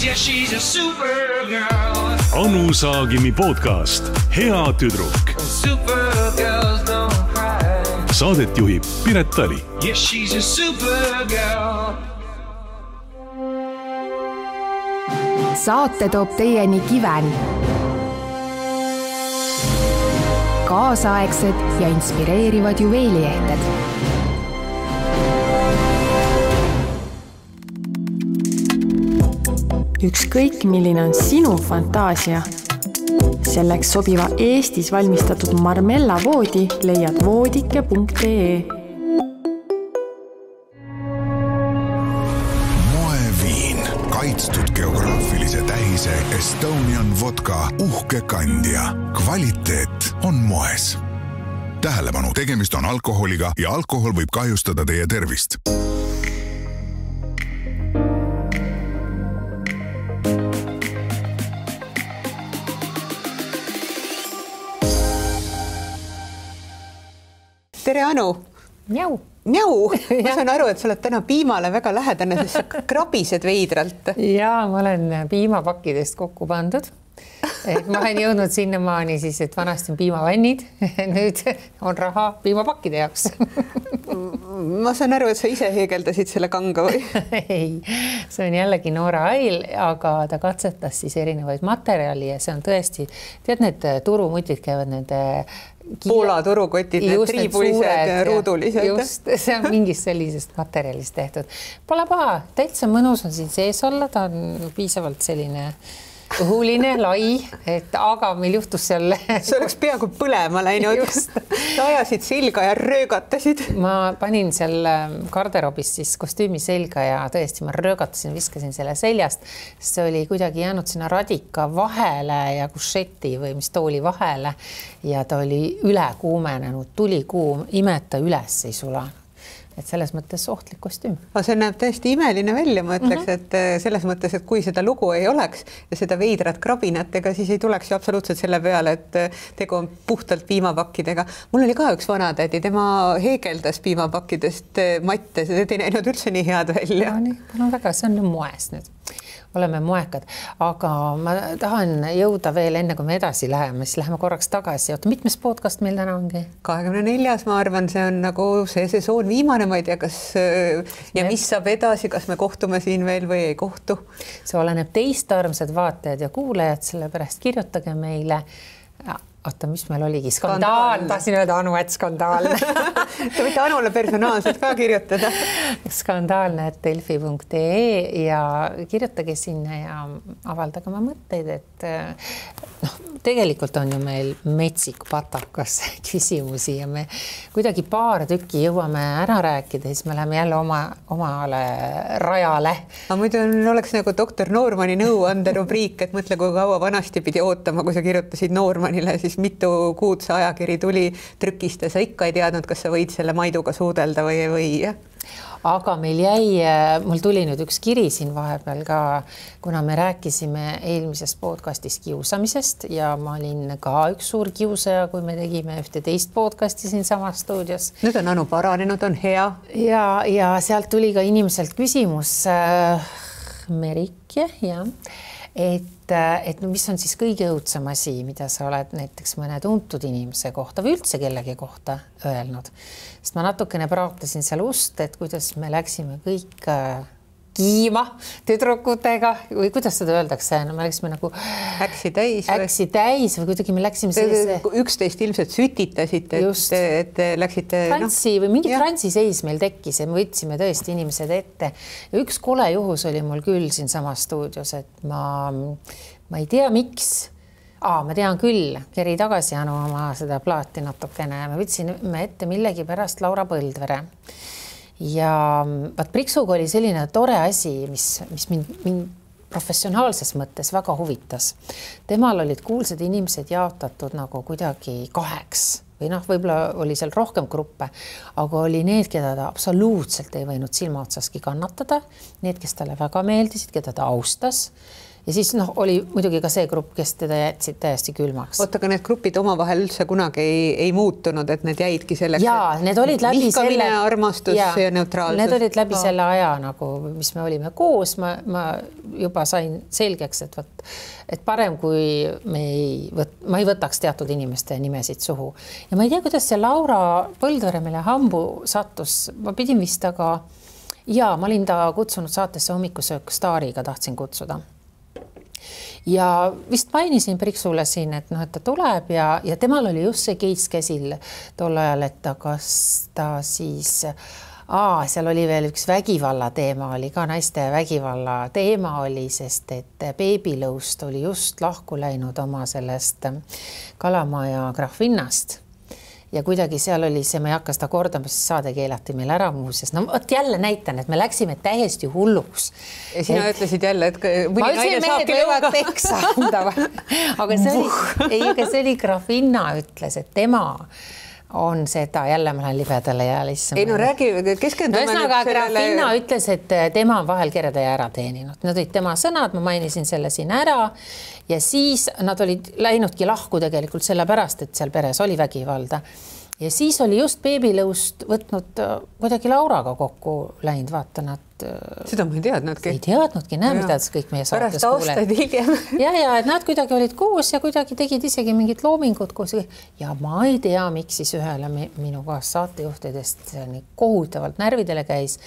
Yeah, she's a supergirl. Anu Saagimi podcast Hea tüdruk. Supergirls don't cry. Saadet juhib Piret Tali. Yeah, she's a supergirl. Saate toob teieni Kiven. Kaasaegsed ja inspireerivad juveeliehted. Ükskõik milline on sinu fantaasia. Selleks sobiva Eestis valmistatud Marmella voodi leiad voodike.ee. Moeviin, kaitstud geograafilise tähise Estonian vodka uhke kandja. Kvaliteet on moes. Tähelepanu, tegemist on alkoholiga ja alkohol võib kahjustada teie tervist. Tere, Anu! Njau! Njau! Ma saan aru, et sa oled täna piimale väga lähedane, sest sa krabised veidralt. Jaa, ma olen piimapakkidest kokku pandud. Ma olen jõudnud sinnamaani siis, et vanasti on piimavannid. Nüüd on raha piimapakkide jaoks. Ma saan aru, et sa ise heegeldasid selle kanga või? Ei, see on jällegi Noora Ail, aga ta katsetas siis erinevaid materjali ja see on tõesti, tead, need turumutid käivad nende Poola turukotid, need triibulised, ruudulised. Just, see on mingist sellisest materjalist tehtud. Pole paha, täitsa mõnus on siin sees olla, ta on piisavalt selline õhuline, lai, aga meil juhtus seal... See oleks peaaegu põlema läinud. Sa ajasid selga ja röögatasid. Ma panin seal garderoobis siis kostüümi selga ja tõesti ma röögatasin, viskasin selle seljast. See oli kuidagi jäänud sinna radika vahele ja kušeti või mis tooli vahele ja ta oli üle kuumenenud, tuli kuum, imeta üles ei sulanud. Et selles mõttes ohtlik kostüüm. See näeb täiesti imeline välja, ma ütleks, et selles mõttes, et kui seda lugu ei oleks ja seda veidrat krabinatega, siis ei tuleks ju absoluutselt selle peale, et tegu on puhtalt piimapakkidega. Mul oli ka üks vanatädi, tema heegeldas piimapakkidest matte, see ei näinud üldse nii head välja. No väga, see on moes nüüd. Oleme moekad, aga ma tahan jõuda veel enne, kui me edasi läheme, siis läheme korraks tagasi. Oota, mitmes podcast meil täna ongi? 24. ma arvan, see on nagu see sesoon viimane, ma ei tea, kas ja mis saab edasi, kas me kohtume siin veel või ei kohtu. See oleneb teist, armsad vaatajad ja kuulajad, sellepärast kirjutage meile. Oota, mis meil oligi? Skandaal. Tahtsin öelda Anu, et skandaalne. Te võite Anule personaalselt ka kirjutada. Skandaalne@delfi.ee ja kirjutage sinna ja avaldage oma mõtteid, et tegelikult on ju meil metsik patakas küsimusi ja me kuidagi paar tükki jõuame ära rääkida, siis me läheme jälle omale rajale. Aga muidu oleks nagu doktor Noormani nõuande rubriik, et mõtle, kui kaua vanasti pidi ootama, kui sa kirjutasid Noormanile, siis mitu kuud see ajakiri tuli trükist ja sa ikka ei teadnud, kas sa võid selle maiduga suudelda või ei või. Aga mul tuli nüüd üks kiri siin vahepeal ka, kuna me rääkisime eelmises podcastis kiusamisest ja ma olin ka üks suur kiusaja, kui me tegime ühte teist podcasti siin samas stuudios. Nüüd on Anu paranenud, on hea. Ja sealt tuli ka inimeselt küsimus Merike, ja et mis on siis kõige õudsam asi, mida sa oled näiteks mõne tuntud inimese kohta või üldse kellegi kohta öelnud. Sest ma natukene praatasin seal ust, et kuidas me läksime kõik kiima tüdrukutega või kuidas seda öeldakse, me läksime nagu äksi täis või kuidagi me läksime sellise... Üksteist ilmselt sütitasite, et läksite... Frantsi või mingi Frantsi seis meil tekkis ja me võtsime tõesti inimesed ette. Ja üks kole juhus oli mul küll siin sama stuudios, et ma ei tea, miks. Ma tean küll, keri tagasi Anu oma seda plaati natukene. Me võtsime ette millegi pärast Laura Põldvere. Ja Priksuga oli selline tore asi, mis mind professionaalses mõttes väga huvitas. Temal olid kuulsad inimesed jaotatud nagu kuidagi 2 või võib-olla oli seal rohkem gruppe, aga oli need, keda ta absoluutselt ei võinud silma otsaski kannatada, need, kes talle väga meeldisid, keda ta austas ja siis oli muidugi ka see grupp, kes teda jätsid täiesti külmaks. Oota, aga need grupid omavahel üldse kunagi ei muutunud, et need jäidki selleks, ja need olid läbi vihkamine, armastus ja neutraalsus. Need olid läbi selle aja, nagu, mis me olime koos, ma juba sain selgeks, et parem, kui ma ei võtaks teatud inimeste nimesid suhu. Ja ma ei tea, kuidas see Laura Põldvere meile hambu sattus. Ma pidin vist aga, ma olin ta kutsunud saatesse Hommikusöök Staariga, tahtsin kutsuda. Ja vist mainisin Priksule siin, et ta tuleb ja temal oli just see case käsil tol ajal, et kas ta siis, seal oli veel üks vägivalla teema, oli ka naiste vägivalla teema oli, sest et Beebilõust oli just lahku läinud oma sellest Kalamaja Grahvinnast. Ja kuidagi seal oli see, ma ei hakka seda kordama, sest saade keelati meil ära muuseas. No jälle näitan, et me läksime täiesti hulluks. Ja sina ütlesid jälle, et mõni naine saabki lõuga peksa anda. Aga see oli Grahvinna ütles, et tema on seda, jälle ma lähen libedale ja lihtsalt. Ei no räägi, keskendume nüüd sellele. Grahvinna ütles, et tema on vahel kereda ja ära teeninud. Need olid tema sõnad, ma mainisin selle siin ära ja siis nad olid läinudki lahku tegelikult selle pärast, et seal peres oli vägivalda. Ja siis oli just Beebilõust võtnud kuidagi Lauraga kokku läinud, vaata nad. Seda ma ei teadnudki. Ei teadnudki, mida kõik meie saates kuuled. Pärast aastaid hiljem. Ja, et nad kuidagi olid koos ja kuidagi tegid isegi mingid loomingud koos. Ja ma ei tea, miks siis ühele minu kaas saatejuhtidest nii kohutavalt närvidele käis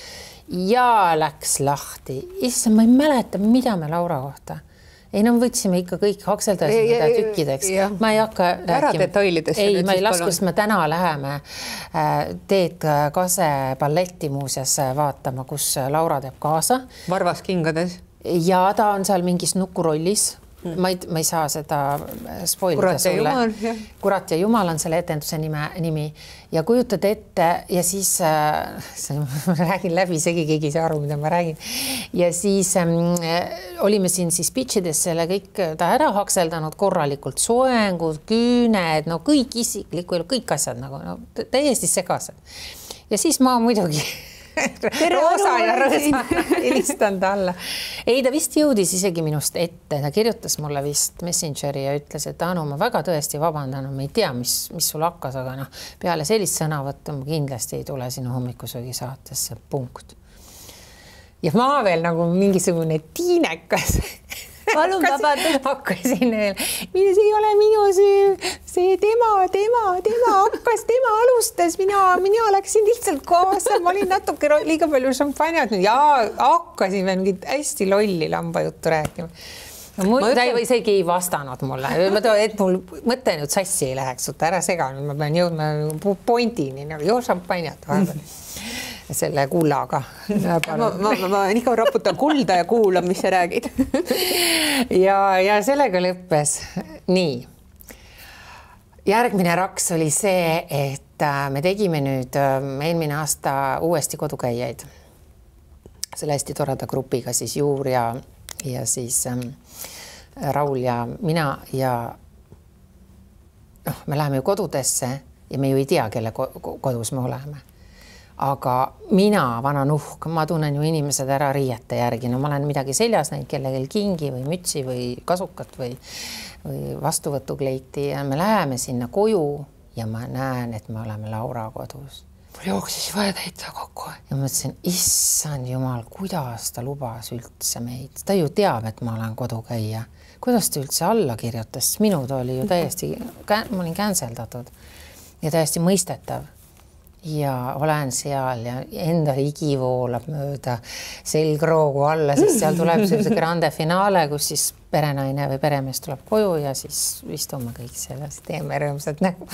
ja läks lahti. Issa, ma ei mäleta, mida me Laura kohta. Ei, no võtsime ikka kõik hakseldasime ta tükkideks. Ma ei hakka rääkima. Ei, ma ei lasku, sest me täna läheme Teet Kase balletti muuseas vaatama, kus Laura teeb kaasa. Varvas kingades. Ja ta on seal mingis nukurollis. Ma ei saa seda spoilida sulle. Kurat ja Jumal on selle etenduse nimi ja kujutad ette ja siis ma räägin läbi, segi keegi ei saa aru, mida ma räägin. Ja siis olime siin siis pitchides selle kõik ta ära hakseldanud korralikult soengud, küüned, no kõik isiklikku, kõik asjad nagu täiesti segased. Ja siis ma muidugi Roosa ja Roosa helistan talle. Ei, ta vist jõudis isegi minust ette. Ta kirjutas mulle vist Messengeri ja ütles, et Anu, ma väga tõesti vabandan. Ma ei tea, mis sul hakkas, aga peale sellist sõnavõttu ma kindlasti ei tule sinu Hommikusöögi saatesse. Punkt. Ja ma veel nagu mingisugune tiinekas. Palun vabandust. Hakkasin veel. See ei ole minu süü. See tema hakkas, tema alustas. Mina läksin lihtsalt kaasa. Ma olin natuke liiga palju šampanjat ja hakkasin veel mingit hästi lolli lambajuttu rääkima. Ta isegi ei vastanud mulle. Ma toon, et mul mõte nüüd sassi ei läheks. Ära sega, ma pean jõudma pointini. Joo šampanjat vahepeal. Selle kullaga. Ma nii raputan kulda ja kuulan, mis sa räägid. ja sellega lõppes. Nii. Järgmine raks oli see, et me tegime nüüd eelmine aasta uuesti kodukäijaid. Selle hästi toreda grupiga siis Juur ja siis Raul ja mina ja me läheme ju kodudesse ja me ju ei tea, kelle kodus me oleme. Aga mina, vana nuhk, ma tunnen ju inimesed ära riiete järgi. No ma olen midagi seljas näinud, kellelgi kingi või mütsi või kasukat või vastuvõtukleiti ja me läheme sinna koju ja ma näen, et me oleme Laura kodus. Mul jooksis vaja täitsa kokku. Ja ma mõtlesin, issand jumal, kuidas ta lubas üldse meid. Ta ju teab, et ma olen kodukäija. Kuidas ta üldse alla kirjutas? Minu ta oli ju täiesti, ma olin canceldatud ja täiesti mõistetav. Ja olen seal ja enda higi voolab mööda selgroogu alla, sest seal tuleb see grande finaale, kus siis perenaine või peremees tuleb koju ja siis istume kõik selles, teeme rõõmsat nägu.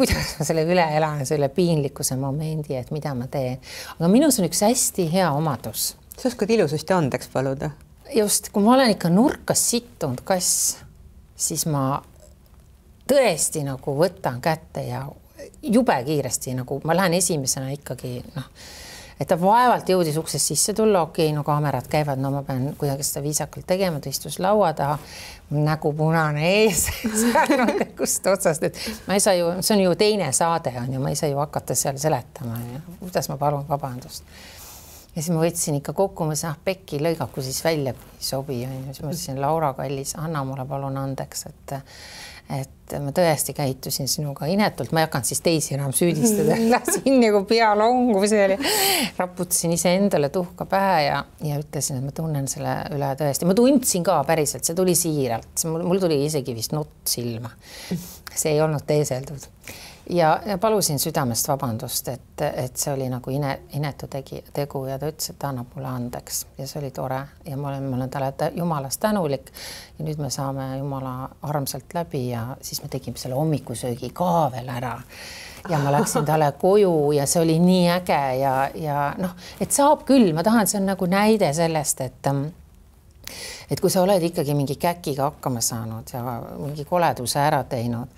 Kuidas ma selle üle elan, selle piinlikkuse momendi, et mida ma teen. Aga minus on üks hästi hea omadus. Sa oskad ilusasti andeks paluda? Just, kui ma olen ikka nurkas sittunud kass, siis ma tõesti nagu võtan kätte ja jube kiiresti, nagu ma lähen esimesena ikkagi, et ta vaevalt jõudis uksest sisse tulla, okei, no kaamerad käivad, no ma pean kuidagi seda viisakalt tegema, ta istus laua taha, nägu punane ees, kust otsast, et ma ei saa ju, see on ju teine saade on ja ma ei saa ju hakata seal seletama, kuidas ma palun vabandust. ja siis ma võtsin ikka kokku, ma mõtlesin, Pekki, lõigaku siis välja, kui ei sobi. Siis ma ütlesin, Laura kallis, anna mulle palun andeks, et ma tõesti käitusin sinuga inetult, ma ei hakanud siis teisi enam süüdistada, lasin nagu pealongu, see oli, raputasin ise endale tuhka pähe ja ütlesin, et ma tunnen selle üle tõesti. Ma tundsin ka päriselt, see tuli siiralt, mul tuli isegi vist nutt silma. See ei olnud teeseldud. Ja palusin südamest vabandust, et see oli nagu inetu tegu ja ta ütles, et ta annab mulle andeks ja see oli tore ja ma olen talle jumalast tänulik ja nüüd me saame jumala armsalt läbi ja siis me tegime selle hommikusöögi ka veel ära ja ma läksin talle koju ja see oli nii äge ja noh, et saab küll, ma tahan, see on nagu näide sellest, et kui sa oled ikkagi mingi käkiga hakkama saanud ja mingi koleduse ära teinud,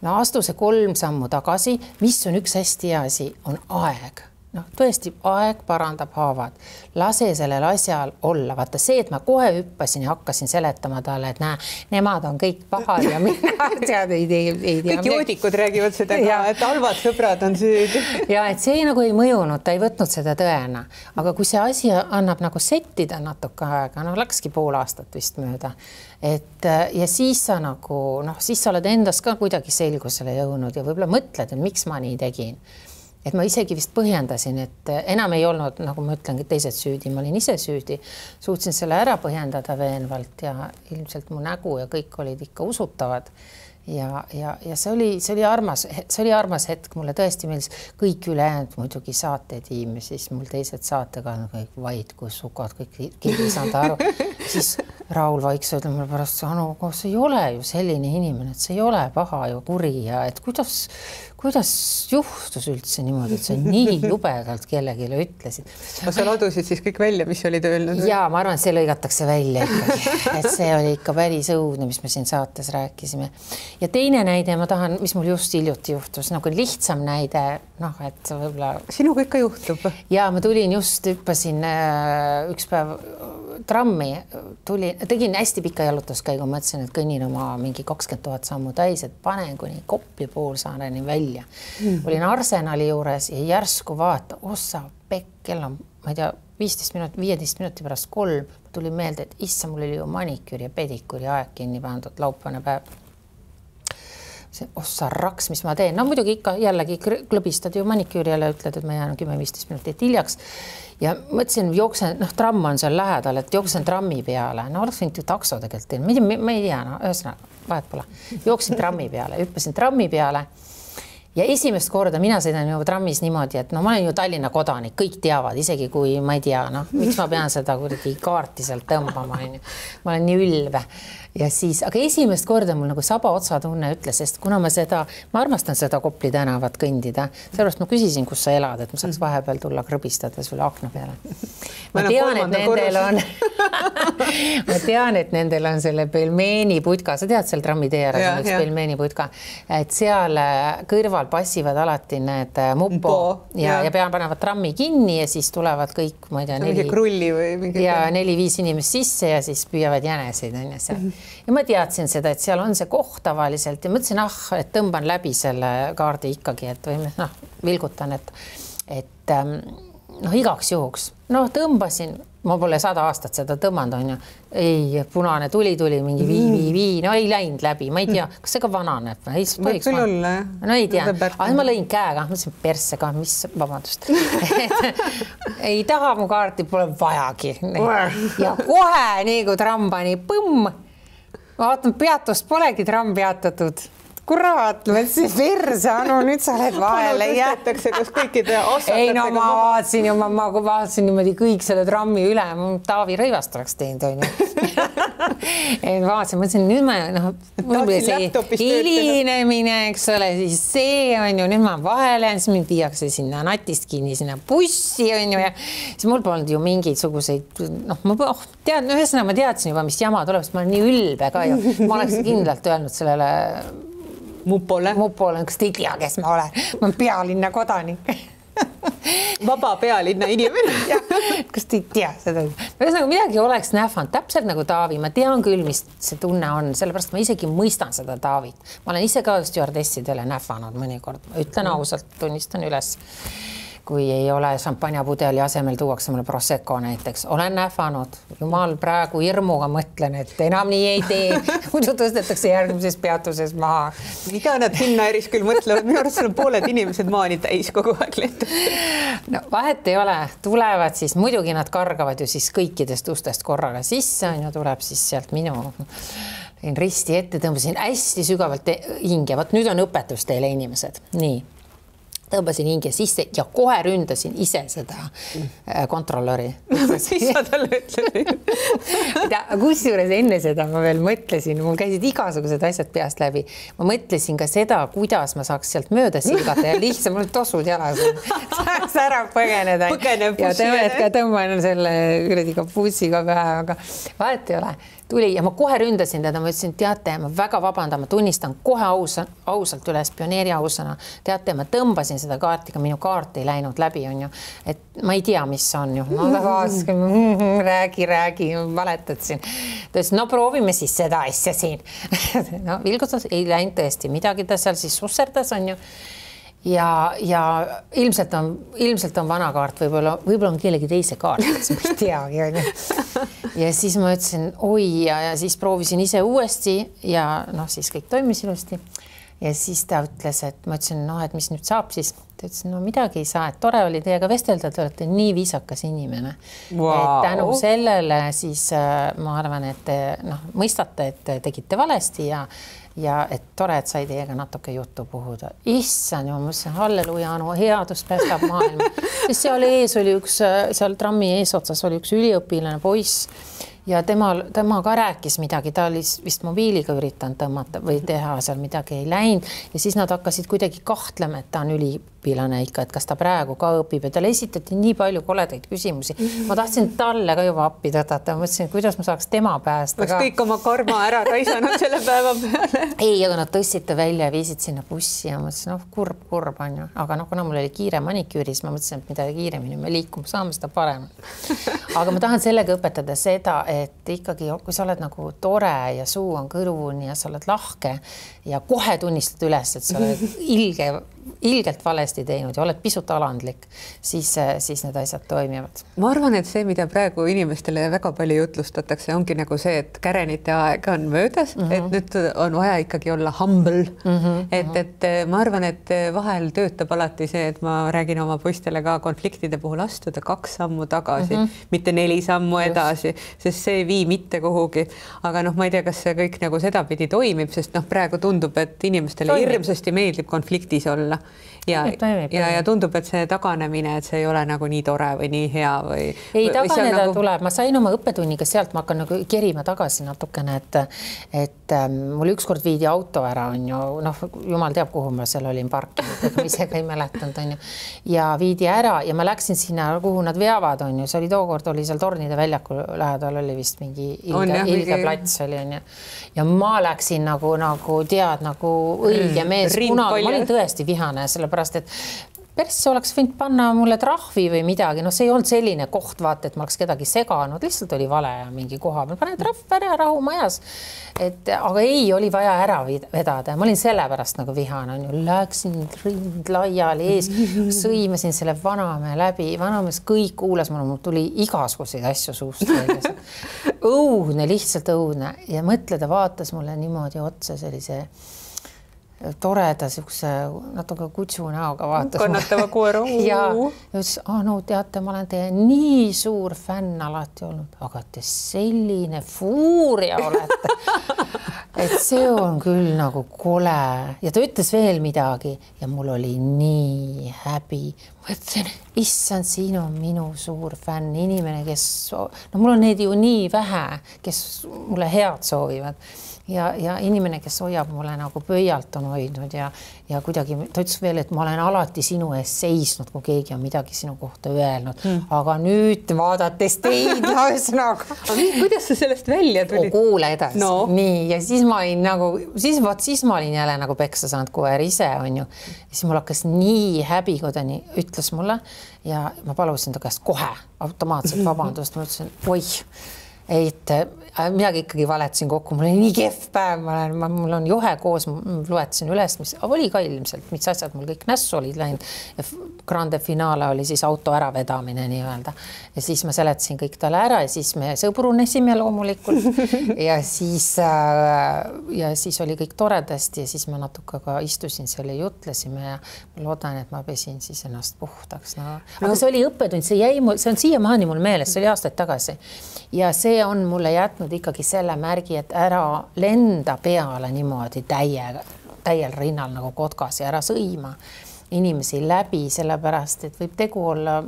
no astu see 3 sammu tagasi, mis on üks hästi hea asi, on aeg. Noh, tõesti, aeg parandab haavad. Lase sellel asjal olla. Vaata see, et ma kohe hüppasin ja hakkasin seletama talle, et nemad on kõik pahad ja mina tead, ei tea. Kõik joodikud räägivad seda ka, et halvad sõbrad on süüd. Ja et see nagu ei mõjunud, ta ei võtnud seda tõena. Aga kui see asi annab nagu settida natuke aega, no läkski pool aastat vist mööda, ja siis sa nagu, noh, siis sa oled endas ka kuidagi selgusele jõudnud ja võib-olla mõtled, et miks ma nii tegin. Et ma isegi vist põhjendasin, et enam ei olnud, nagu ma ütlengi, teised süüdi, ma olin ise süüdi, suutsin selle ära põhjendada veenvalt ja ilmselt mu nägu ja kõik olid ikka usutavad. Ja see oli armas hetk, mulle tõesti meeldis kõik ülejäänud muidugi saatetiim ja siis mul teised saatega kõik vaid, kui sukad, kõik keegi ei saanud aru. Siis Raul Vaiks ütleb mulle pärast, Anu, see ei ole ju selline inimene, et see ei ole paha ju kuri ja et kuidas juhtus üldse niimoodi, et sa nii jubedalt kellegile ütlesid. Sa ladusid siis kõik välja, mis olid öelnud? Jaa, ma arvan, et see lõigatakse välja ikkagi. Et see oli ikka päris õudne, mis me siin saates rääkisime. Ja teine näide, ma tahan, mis mul just hiljuti juhtus, nagu lihtsam näide, noh, et võib-olla... Sinuga ikka juhtub? Jaa, ma tulin just, hüppasin üks päev trammi, tegin hästi pika jalutuskäigu, mõtlesin, et kõnnin oma mingi 20 000 sammu täis, et panen kuni Kopli poolsaareni välja. Olin Arsenali juures ja järsku vaata, ossa pekk, kell on, ma ei tea, 15 minuti pärast 3, tuli meelde, et issa, mul oli ju maniküüri ja pediküüri aeg kinni pandud laupäevane päev. See ossa raks, mis ma teen. No muidugi ikka jällegi klõbistad ju maniküüri jälle, ütled, et ma jään 10-15 minutit hiljaks. Ja mõtlesin, jooksen, noh, tramm on seal lähedal, et jooksen trammi peale. No oleks võinud ju takso tegelikult. Ma ei tea, no ühesõnaga, vahet pole. Jooksin trammi peale, hüppasin trammi peale. Ja esimest korda mina sõidan ju trammis niimoodi, et no ma olen ju Tallinna kodanik, kõik teavad, isegi kui ma ei tea, noh, miks ma pean seda kuidagi kaarti sealt tõmbama. Ma olen nii ülve. Ja siis, aga esimest korda mul nagu saba otsa tunne ütles, sest kuna ma armastan seda Kopli tänavat kõndida, sellepärast ma küsisin, kus sa elad, et ma saaks vahepeal tulla krõbistada sulle akna peale. Ma tean, et nendel on selle pelmeeni putka, sa tead seal trammi tee ära, üks pelmeeni putka, et seal kõrval passivad alati need mupo ja panevad trammi kinni ja siis tulevad kõik, ma ei tea, 4-5 inimest sisse ja siis püüavad jäneseid. Ja ma teadsin seda, et seal on see koht tavaliselt ja mõtlesin, et tõmban läbi selle kaardi ikkagi, et või vilgutan, et igaks juhuks. Tõmbasin, ma pole 100 aastat seda tõmmanud, on ju. Ei, punane tuli, mingi vii, no ei läinud läbi, ma ei tea, kas see ka vananeb? Võib küll olla, jah. No ei tea, aga ma lõin käega, mõtlesin persse ka, mis, vabandust. Ei taha mu kaarti, pole vajagi. Ja kohe, nii kui tramm pani, põmm, vaatan, peatust polegi tramm peatatud. Kurat, mõtlesin perse, Anu, nüüd sa oled vahele. Kas kõikide aastatega? Ei, no ma vaatasin niimoodi kõik selle trammi üle. Taavi Rõivast oleks teinud, on ju. Mõtlesin, nüüd ma hilinemine, eks ole, siis see on ju, nüüd ma vahele, siis mind viiakse sinna natist kinni, sinna bussi, on ju, ja siis mul polnud ju mingisuguseid, ühesõnaga ma teadsin juba, mis jama tuleb, sest ma olen nii ülbe ka ju. Ma oleks kindlalt öelnud sellele Mupole, kas te ei tea, kes ma olen? Ma olen pealinna kodanik. Vaba pealinna inimene. Kas te ei tea seda? Ühesõnaga midagi oleks nähvanud, täpselt nagu Taavi. Ma tean küll, mis see tunne on, sellepärast ma isegi mõistan seda Taavit. Ma olen ise ka stjuardessidele nähvanud mõnikord. Ma ütlen ausalt, tunnistan üles. kui ei ole šampanjapudeli asemel tuuakse mulle Prosecco näiteks. Olen nähvanud, jumal praegu hirmuga mõtlen, et enam nii ei tee. Muidu tõstetakse järgmises peatuses maha. Mida nad Finnairis küll mõtlevad? Minu arust seal pooled inimesed maani täis kogu aeg lendu. No vahet ei ole, tulevad siis, muidugi nad kargavad ju siis kõikidest ustest korraga sisse, on ju, tuleb siis sealt minu risti ette, tõmbasin hästi sügavalt hinge. Vaat nüüd on õpetus teile inimesed. Nii. Tõmbasin hinge sisse ja kohe ründasin ise seda kontrollöri. Siis sa talle ütled. Kusjuures enne seda ma veel mõtlesin, mul käisid igasugused asjad peast läbi. Ma mõtlesin ka seda, kuidas ma saaks sealt mööda silgata ja lihtsalt mul tosud jalas. Saaks ära põgeneda. Ja tõmban selle üredi kapuutsiga pähe, aga vahet ei ole. Tuli ja ma kohe ründasin teda, ma ütlesin, teate, ma väga vabandan, ma tunnistan kohe ausalt üles pioneeri ausana. Teate, ma tõmbasin seda kaarti, ka minu kaart ei läinud läbi, on ju. Et ma ei tea, mis on ju. Ma vaaskan, räägi, valetadsin. Ta ütles, no proovime siis seda asja siin. No vilgutas, ei läinud tõesti midagi, ta seal siis susserdas, on ju. Ja ilmselt on vana kaart, võib-olla on kellegi teise kaart, ma ei teagi, on ju. Ja siis ma ütlesin, oi, ja siis proovisin ise uuesti ja siis kõik toimis ilusti. Ja siis ta ütles, et ma ütlesin, et mis nüüd saab siis? Ta ütles, no midagi ei saa, et tore oli teiega vestelda, te olete nii viisakas inimene. Wow. Et tänu sellele siis ma arvan, et te mõistate, et tegite valesti ja et tore, et sai teiega natuke juttu puhuda. Issand, ma mõtlesin, halleluja, headus päästab maailma. Sest seal ees oli seal trammi eesotsas oli üks üliõpilane poiss ja tema ka rääkis midagi, ta oli vist mobiiliga üritanud tõmmata või teha seal midagi ei läinud ja siis nad hakkasid kuidagi kahtlema, et ta on üliõpilane ikka, et kas ta praegu ka õpib ja talle esitati nii palju koledaid küsimusi. Ma tahtsin talle ka juba appi tõtata, mõtlesin, kuidas ma saaks tema päästa ka. Kõik oma karma ära raisanud selle päeva peale. Ei, aga nad tõssid ta välja ja viisid sinna bussi ja mõtlesin, kurb on ju. Aga kuna mul oli kiire maniküüris, ma mõtlesin, et mida kiiremini me liikuma saame, seda parem. Aga ma tahan sellega õpetada seda, et ikkagi, kui sa oled nagu tore ja suu on kõrvuni ja sa oled lahke ja kohe tunnistad üles, et sa oled ilgelt valesti teinud ja oled pisut alandlik, siis need asjad toimivad. Ma arvan, et see, mida praegu inimestele väga palju jutlustatakse, ongi nagu see, et kärenite aeg on möödas, et nüüd on vaja ikkagi olla humble. Et ma arvan, et vahel töötab alati see, et ma räägin oma poistele ka konfliktide puhul astuda 2 sammu tagasi, mitte 4 sammu edasi, sest see ei vii mitte kuhugi. Aga ma ei tea, kas see kõik nagu sedapidi toimib, sest praegu tundub, et inimestele hirmsasti meeldib konfliktis olla. Ja tundub, et see taganemine, et see ei ole nagu nii tore või nii hea või... Ei, taganeda tuleb. Ma sain oma õppetunniga sealt, ma hakkan nagu kerima tagasi natukene, et mul ükskord viidi auto ära, on ju, jumal teab, kuhu ma seal olin parkinud, ega ma ise ka ei mäletanud, on ju. Ja viidi ära ja ma läksin sinna, kuhu nad veavad, on ju. See oli tookord, oli seal Tornide väljaku lähedal, oli vist mingi ilge plats oli, on ju. Ja ma läksin nagu tead, nagu õige mees, kuna ma olin tõesti vihane, sellepärast, et persse oleks võinud panna mulle trahvi või midagi, see ei olnud selline koht, vaata, et ma oleks kedagi seganud, lihtsalt oli vale mingi koha peal, pane trahv ära rahu majas. Aga ei, oli vaja ära vedada. Ma olin sellepärast nagu vihane, läksin rind laiali ees, sõimasin selle vanamehe läbi, vanamees kõik kuulas, mul tuli igasuguseid asju suust. Õudne, lihtsalt õudne ja mõtleda vaatas mulle niimoodi otsa sellise toreda siukse natuke kutsu näoga vaatas. Kannatava koera. Ja ütles, teate, ma olen teie nii suur fänn alati olnud, aga te selline fuuria olete. Et see on küll nagu kole. Ja ta ütles veel midagi ja mul oli nii häbi. Ma ütlesin, issand, siin on minu suur fänn, inimene, kes... mul on neid ju nii vähe, kes mulle head soovivad. Ja inimene, kes hoiab mulle nagu pöialt on hoidnud ja kuidagi, ta ütles veel, et ma olen alati sinu ees seisnud, kui keegi on midagi sinu kohta öelnud. Aga nüüd vaadates teid, kuidas sa sellest välja tulid? Kuule edasi. Nii, ja siis ma olin nagu, siis ma olin jälle nagu peksa saanud koer ise, on ju. Siis mul hakkas nii häbi, kui ta nii ütles mulle ja ma palusin ta käest kohe automaatselt vabandust. Ma ütlesin, oih, et midagi ikkagi valetasin kokku, mul oli nii kehv päev, mul on juhe koos, loetasin üles, mis oli ka ilmselt, mis asjad mul kõik nässu olid läinud. Grande finale oli siis auto äravedamine nii-öelda. Ja siis ma seletasin kõik talle ära ja siis me sõbrunesime loomulikult ja siis oli kõik toredasti ja siis ma natuke ka istusin seal ja jutlesime ja ma loodan, et ma pesin siis ennast puhtaks. Aga see oli õppetund, see on siiamaani mul meeles, see oli aastaid tagasi ja see on mulle jätnud ikkagi selle märgi, et ära lenda peale niimoodi täiel rinnal nagu kotkas ja ära sõima inimesi läbi, sellepärast, et võib tegu olla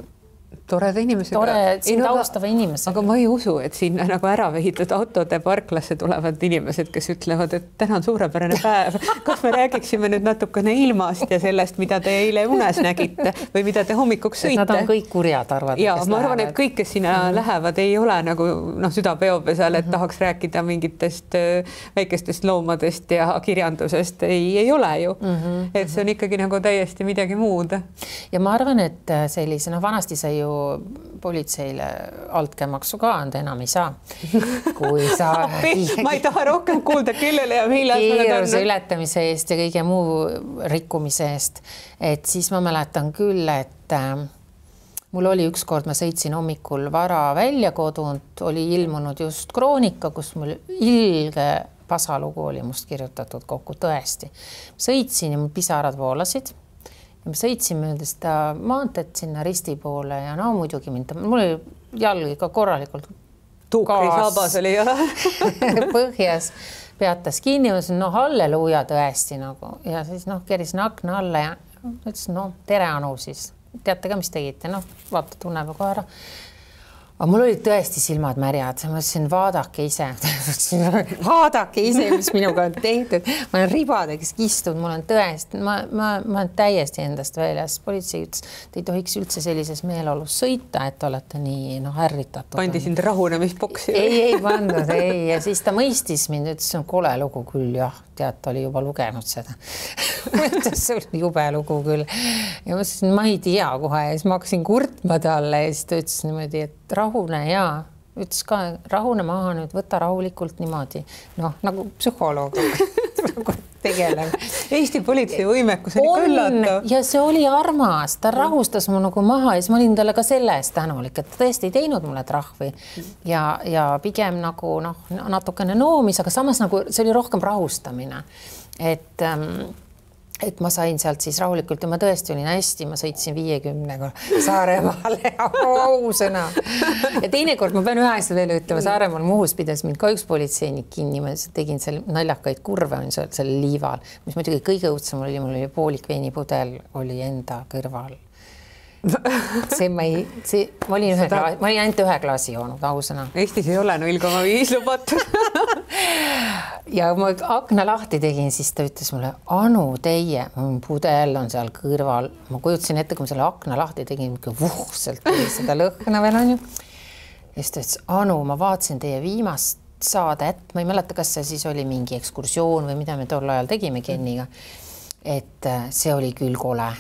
toreda inimesega. Austava inimesega. Aga ma ei usu, et sinna nagu ära vehitud autode parklasse tulevad inimesed, kes ütlevad, et täna on suurepärane päev. Kas me räägiksime nüüd natukene ilmast ja sellest, mida te eile unes nägite või mida te hommikuks sõite? Nad on kõik kurjad arvad. Ja ma arvan, et kõik, kes sinna lähevad, ei ole nagu südapeopesal, et tahaks rääkida mingitest väikestest loomadest ja kirjandusest. Ei ole ju. Et see on ikkagi nagu täiesti midagi muud. Ja ma arvan, et sellise, vanasti sai ju politseile altkäemaksu ka anda, enam ei saa. Kui sa ma ei taha rohkem kuulda, kellele ja millal kiiruse ületamise eest ja kõige muu rikkumise eest. Et siis ma mäletan küll, et mul oli ükskord, ma sõitsin hommikul vara välja kodunt, oli ilmunud just kroonika, kus mul ilge pasalugu oli must kirjutatud kokku tõesti. Sõitsin ja mul pisarad voolasid. Ja me sõitsime seda maantet sinna risti poole ja muidugi mind, mul oli jalg ikka korralikult tuukrisaabas oli jala põhjas, peatas kinni, halleluuja tõesti nagu ja siis kerisin akna alla ja ütlesin, tere Anu siis, teate ka, mis tegite, vaata tunneb kohe ära. Aga mul olid tõesti silmad märjad, ma ütlesin, vaadake ise, mis minuga on tehtud. Ma olen ribadeks istunud, mul on tõesti, ma olen täiesti endast väljas. Politsei ütles, te ei tohiks üldse sellises meeleolus sõita, et olete nii ärritatud. Pandi sind rahunemisboksi? Ei pandud, ei. Ja siis ta mõistis mind, ütles, see on kole lugu küll, jah, tead, oli juba lugenud seda. See oli jube lugu küll. Ja ma ütlesin, ma ei tea kohe ja siis ma hakkasin kurtma talle ja siis ta ütles niimoodi, et rahune ja ütles ka, rahune maha nüüd, võta rahulikult niimoodi. Nagu psühholoog tegeleb. Eesti politsei võimekus oli kõllatav. Ja see oli armas, ta rahustas mu nagu maha ja siis ma olin talle ka selle eest tänulik, et ta tõesti ei teinud mulle trahvi ja pigem nagu natukene noomis, aga samas nagu see oli rohkem rahustamine, et ma sain sealt siis rahulikult ja ma tõesti olin hästi, ma sõitsin 50-ga Saaremaale ausõna. Ja teinekord ma pean ühe asja veel ütlema, Saaremaal Muhus pidas mind ka üks politseinik kinni, ma tegin seal naljakaid kurve seal liival, mis muidugi kõige õudsem oli, mul oli poolik veinipudel oli enda kõrval. Ma olin ainult ühe klaasi joonud, ausõna. Eestis ei ole 0,5 lubatud. Ja ma akna lahti tegin, siis ta ütles mulle, Anu, teie, pudel on seal kõrval. Ma kujutasin ette, kui ma selle akna lahti tegin, sealt tuli seda lõhna veel on ju. Ja siis ta ütles, Anu, ma vaatasin teie viimast saadet, ma ei mäleta, kas see siis oli mingi ekskursioon või mida me tol ajal tegime Kenniga, et see oli küll kole,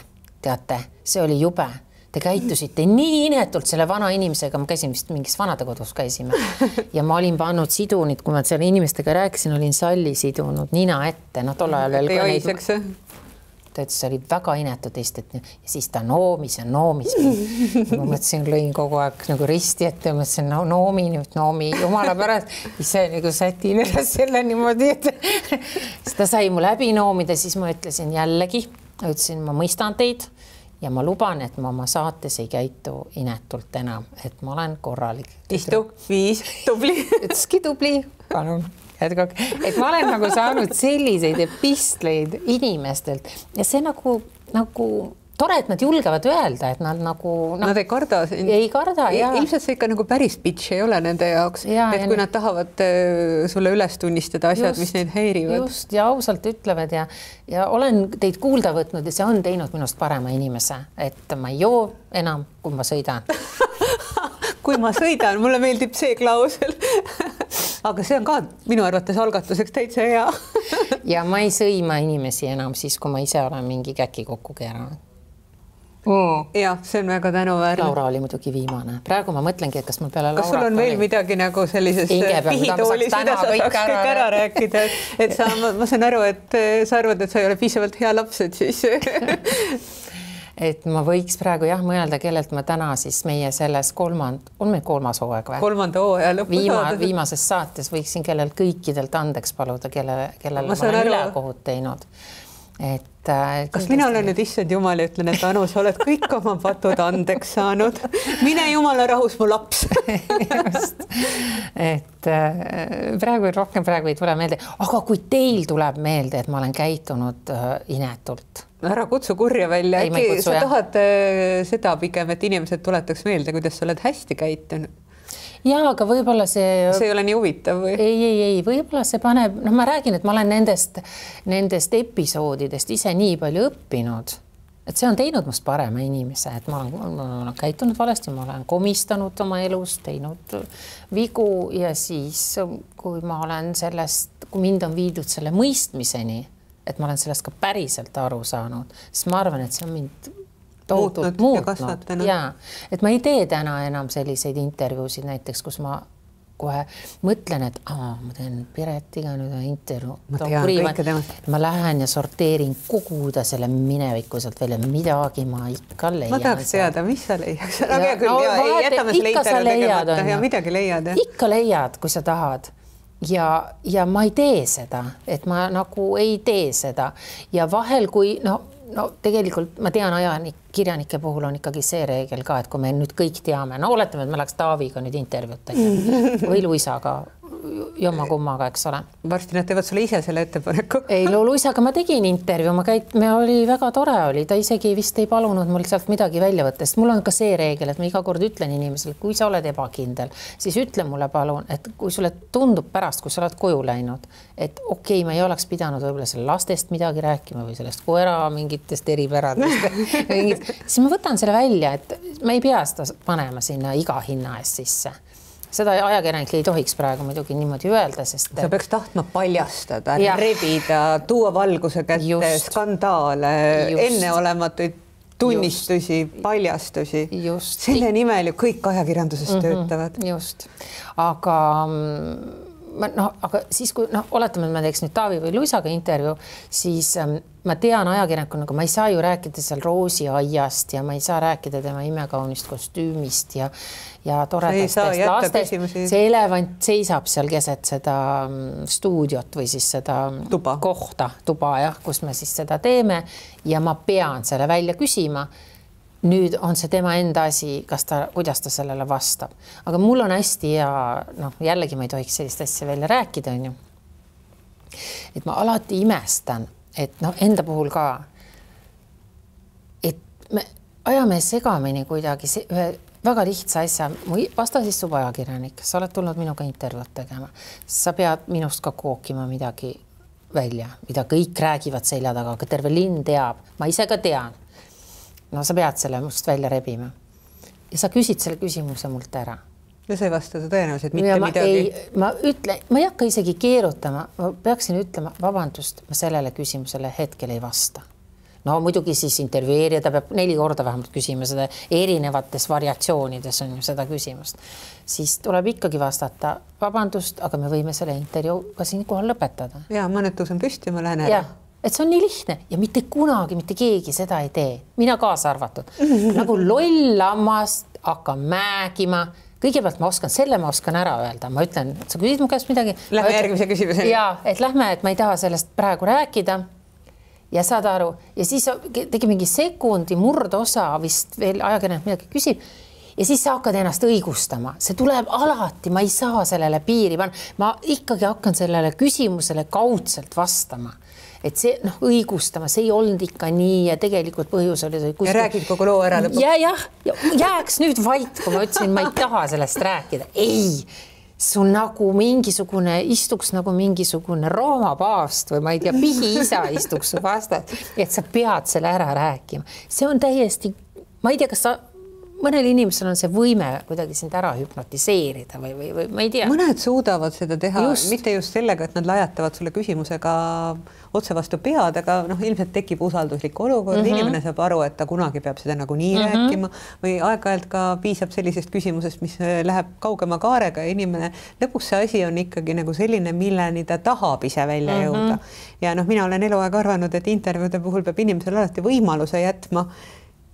teate, see oli jube. Te käitusite nii inetult selle vana inimesega, ma käisin vist mingis vanadekodus käisime ja ma olin pannud sidunit, kui ma selle inimestega rääkisin, olin salli sidunud nina ette, tol ajal veel ka neid. Ta ütles, see oli väga inetu teist, ja siis ta noomis ja noomis. Ma mõtlesin, lõin kogu aeg nagu risti ette ja mõtlesin, noomi, jumala pärast, ise nagu sätin üles selle niimoodi, et siis ta sai mu läbi noomida, siis ma ütlesin jällegi, ütlesin, ma mõistan teid ja ma luban, et ma oma saates ei käitu inetult enam, et ma olen korralik. Istu, 5, tubli. Ütleski tubli, palun. Et ma olen nagu saanud selliseid epistleid inimestelt ja see nagu tore, et nad julgevad öelda, et nad nagu... Nad ei karda. Ei karda, jah. Ilmselt see ikka nagu päris bitch ei ole nende jaoks, et kui nad tahavad sulle üles tunnistada asjad, mis neid häirivad. Just, ja ausalt ütlevad ja olen teid kuulda võtnud ja see on teinud minust parema inimese, et ma ei joo enam, kui ma sõidan. Kui ma sõidan, mulle meeldib see klausel. Aga see on ka minu arvates algatuseks täitsa hea. Ja ma ei sõima inimesi enam siis, kui ma ise olen mingi käki kokku keeranud. ja see on väga tänuväärne. Laura oli muidugi viimane. Praegu ma mõtlengi, et kas mul peale Laurat sul on veel midagi nagu sellises pihitoolis, mida sa saaks kõik ära rääkida, et sa, ma saan aru, et sa arvad, et sa ei ole piisavalt hea laps, et siis et ma võiks praegu jah mõelda, kellelt ma täna siis meie selles on meil kolmas hooaeg või? Kolmanda hooaja lõpus. Viimases saates võiksin kellelt kõikidelt andeks paluda, kellele ma olen ülekohut teinud. Kas mina olen nüüd issand jumal ja ütlen, et Anu, sa oled kõik oma patud andeks saanud. Mine jumala rahus, mu laps. Just. Et praegu ei tule meelde. Aga kui teil tuleb meelde, et ma olen käitunud inetult. Ära kutsu kurja välja. Äkki sa tahad seda pigem, et inimesed tuletaks meelde, kuidas sa oled hästi käitunud. Ja, aga võib-olla see ei ole nii huvitav või? Ei, võib-olla see paneb, ma räägin, et ma olen nendest episoodidest ise nii palju õppinud, et see on teinud must parema inimese, et ma olen käitunud valesti, ma olen komistanud oma elus, teinud vigu ja siis, kui ma olen kui mind on viidud selle mõistmiseni, et ma olen sellest ka päriselt aru saanud, siis ma arvan, et see on mind muutnud. Ja, et ma ei tee täna enam selliseid intervjuusid näiteks, kus ma kohe mõtlen, et ma teen Piretiga nüüd intervjuu. Ma lähen ja sorteerin koguda selle mineviku sealt välja, midagi ma ikka leian. Ma tahaks teada, mis sa leiaks. Jätame selle intervjuu tegemata ja midagi leiad. Ikka leiad, kui sa tahad. Ja ma ei tee seda, et ma nagu ei tee seda. Ja vahel, kui tegelikult ma tean kirjanike puhul on ikkagi see reegel ka, et kui me nüüd kõik teame, oletame, et me läheks Taaviga nüüd intervjuud tegema või Luisaga, jomma-kummaga, eks ole. Varsti nad teevad sulle ise selle ettepaneku. Ei, Luisaga ma tegin intervjuu, me oli väga tore oli, ta isegi vist ei palunud mul sealt midagi välja võtta, sest mul on ka see reegel, et ma iga kord ütlen inimesele, kui sa oled ebakindel, siis ütle mulle palun, et kui sulle tundub pärast, kui sa oled koju läinud, et okei, ma ei oleks pidanud võib-olla selle lastest midagi rääkima või sellest koera mingitest eripäradest, siis ma võtan selle välja, et ma ei pea seda panema sinna iga hinna eest sisse. Seda ajakirjanik ei tohiks praegu muidugi niimoodi öelda, sest sa peaks tahtma paljastada, rebida, tuua valguse kätte, skandaale, enneolematuid tunnistusi, paljastusi. Selle nimel ju kõik ajakirjanduses töötavad. Just. Aga siis, kui oletame, et ma teeks nüüd Taavi või Luisaga intervjuu, siis ma tean ajakirjanikuna, aga ma ei saa ju rääkida seal roosiaiast ja ma ei saa rääkida tema imekaunist kostüümist ja toredastest lastest. See elevant seisab seal keset seda stuudiot või siis seda tuba, kus me siis seda teeme ja ma pean selle välja küsima. Nüüd on see tema enda asi, kuidas ta sellele vastab. Aga mul on hästi ja jällegi ma ei tohiks sellist asja välja rääkida, on ju. Et ma alati imestan, et enda puhul ka, et me ajame segamini kuidagi ühe väga lihtsa asja. Vastas istub ajakirjanik, sa oled tulnud minuga intervjuud tegema. Sa pead minust ka kookima midagi välja, mida kõik räägivad selja taga, aga terve linn teab. Ma ise ka tean. Sa pead selle must välja rebima. Ja sa küsid selle küsimuse mult ära. Ja sa ei vasta tõenäoliselt mitte midagi. Ma ei hakka isegi keerutama. Ma peaksin ütlema, vabandust, ma sellele küsimusele hetkel ei vasta. Muidugi siis intervjueerija, ta peab 4 korda vähemalt küsima seda erinevates variatsioonides on ju seda küsimust. Siis tuleb ikkagi vastata, vabandust, aga me võime selle intervjuu ka siin kohal lõpetada. Ja ma nüüd tõusen püsti, ma lähen ära. Et see on nii lihtne ja mitte kunagi, mitte keegi seda ei tee. Mina kaasa arvatud. Nagu loll lammast hakkan määgima. Kõigepealt ma oskan ära öelda. Ma ütlen, sa küsid mu käest midagi. Lähme järgmise küsimuseni. Ja, et lähme, et ma ei taha sellest praegu rääkida. Ja saad aru. Ja siis tegi mingi sekundi murdosa vist veel ajakirjanik midagi küsib. Ja siis sa hakkad ennast õigustama. See tuleb alati, ma ei saa sellele piiri panna. Ma ikkagi hakkan sellele küsimusele kaudselt vastama. Et see õigustama, see ei olnud ikka nii ja tegelikult põhjus oli ja räägid kogu loo ära lõpuks. Jääks nüüd vait, kui ma ütlesin, ma ei taha sellest rääkida. Ei, sul nagu istuks nagu mingisugune Rooma paavst või ma ei tea, pihiisa istuks su vastas, et sa pead selle ära rääkima. See on täiesti, ma ei tea, kas sa mõnel inimesel on see võime kuidagi sind ära hüpnotiseerida või ma ei tea. Mõned suudavad seda teha, mitte just sellega, et nad lajatavad sulle küsimusega otse vastu pead, aga ilmselt tekib usalduslik olukord, inimene saab aru, et ta kunagi peab seda nagu nii rääkima või aeg-ajalt ka piisab sellisest küsimusest, mis läheb kaugema kaarega ja inimene, lõpus see asi on ikkagi nagu selline, milleni ta tahab ise välja jõuda. Ja mina olen eluaeg arvanud, et intervjuude puhul peab inimesel alati võimaluse jätma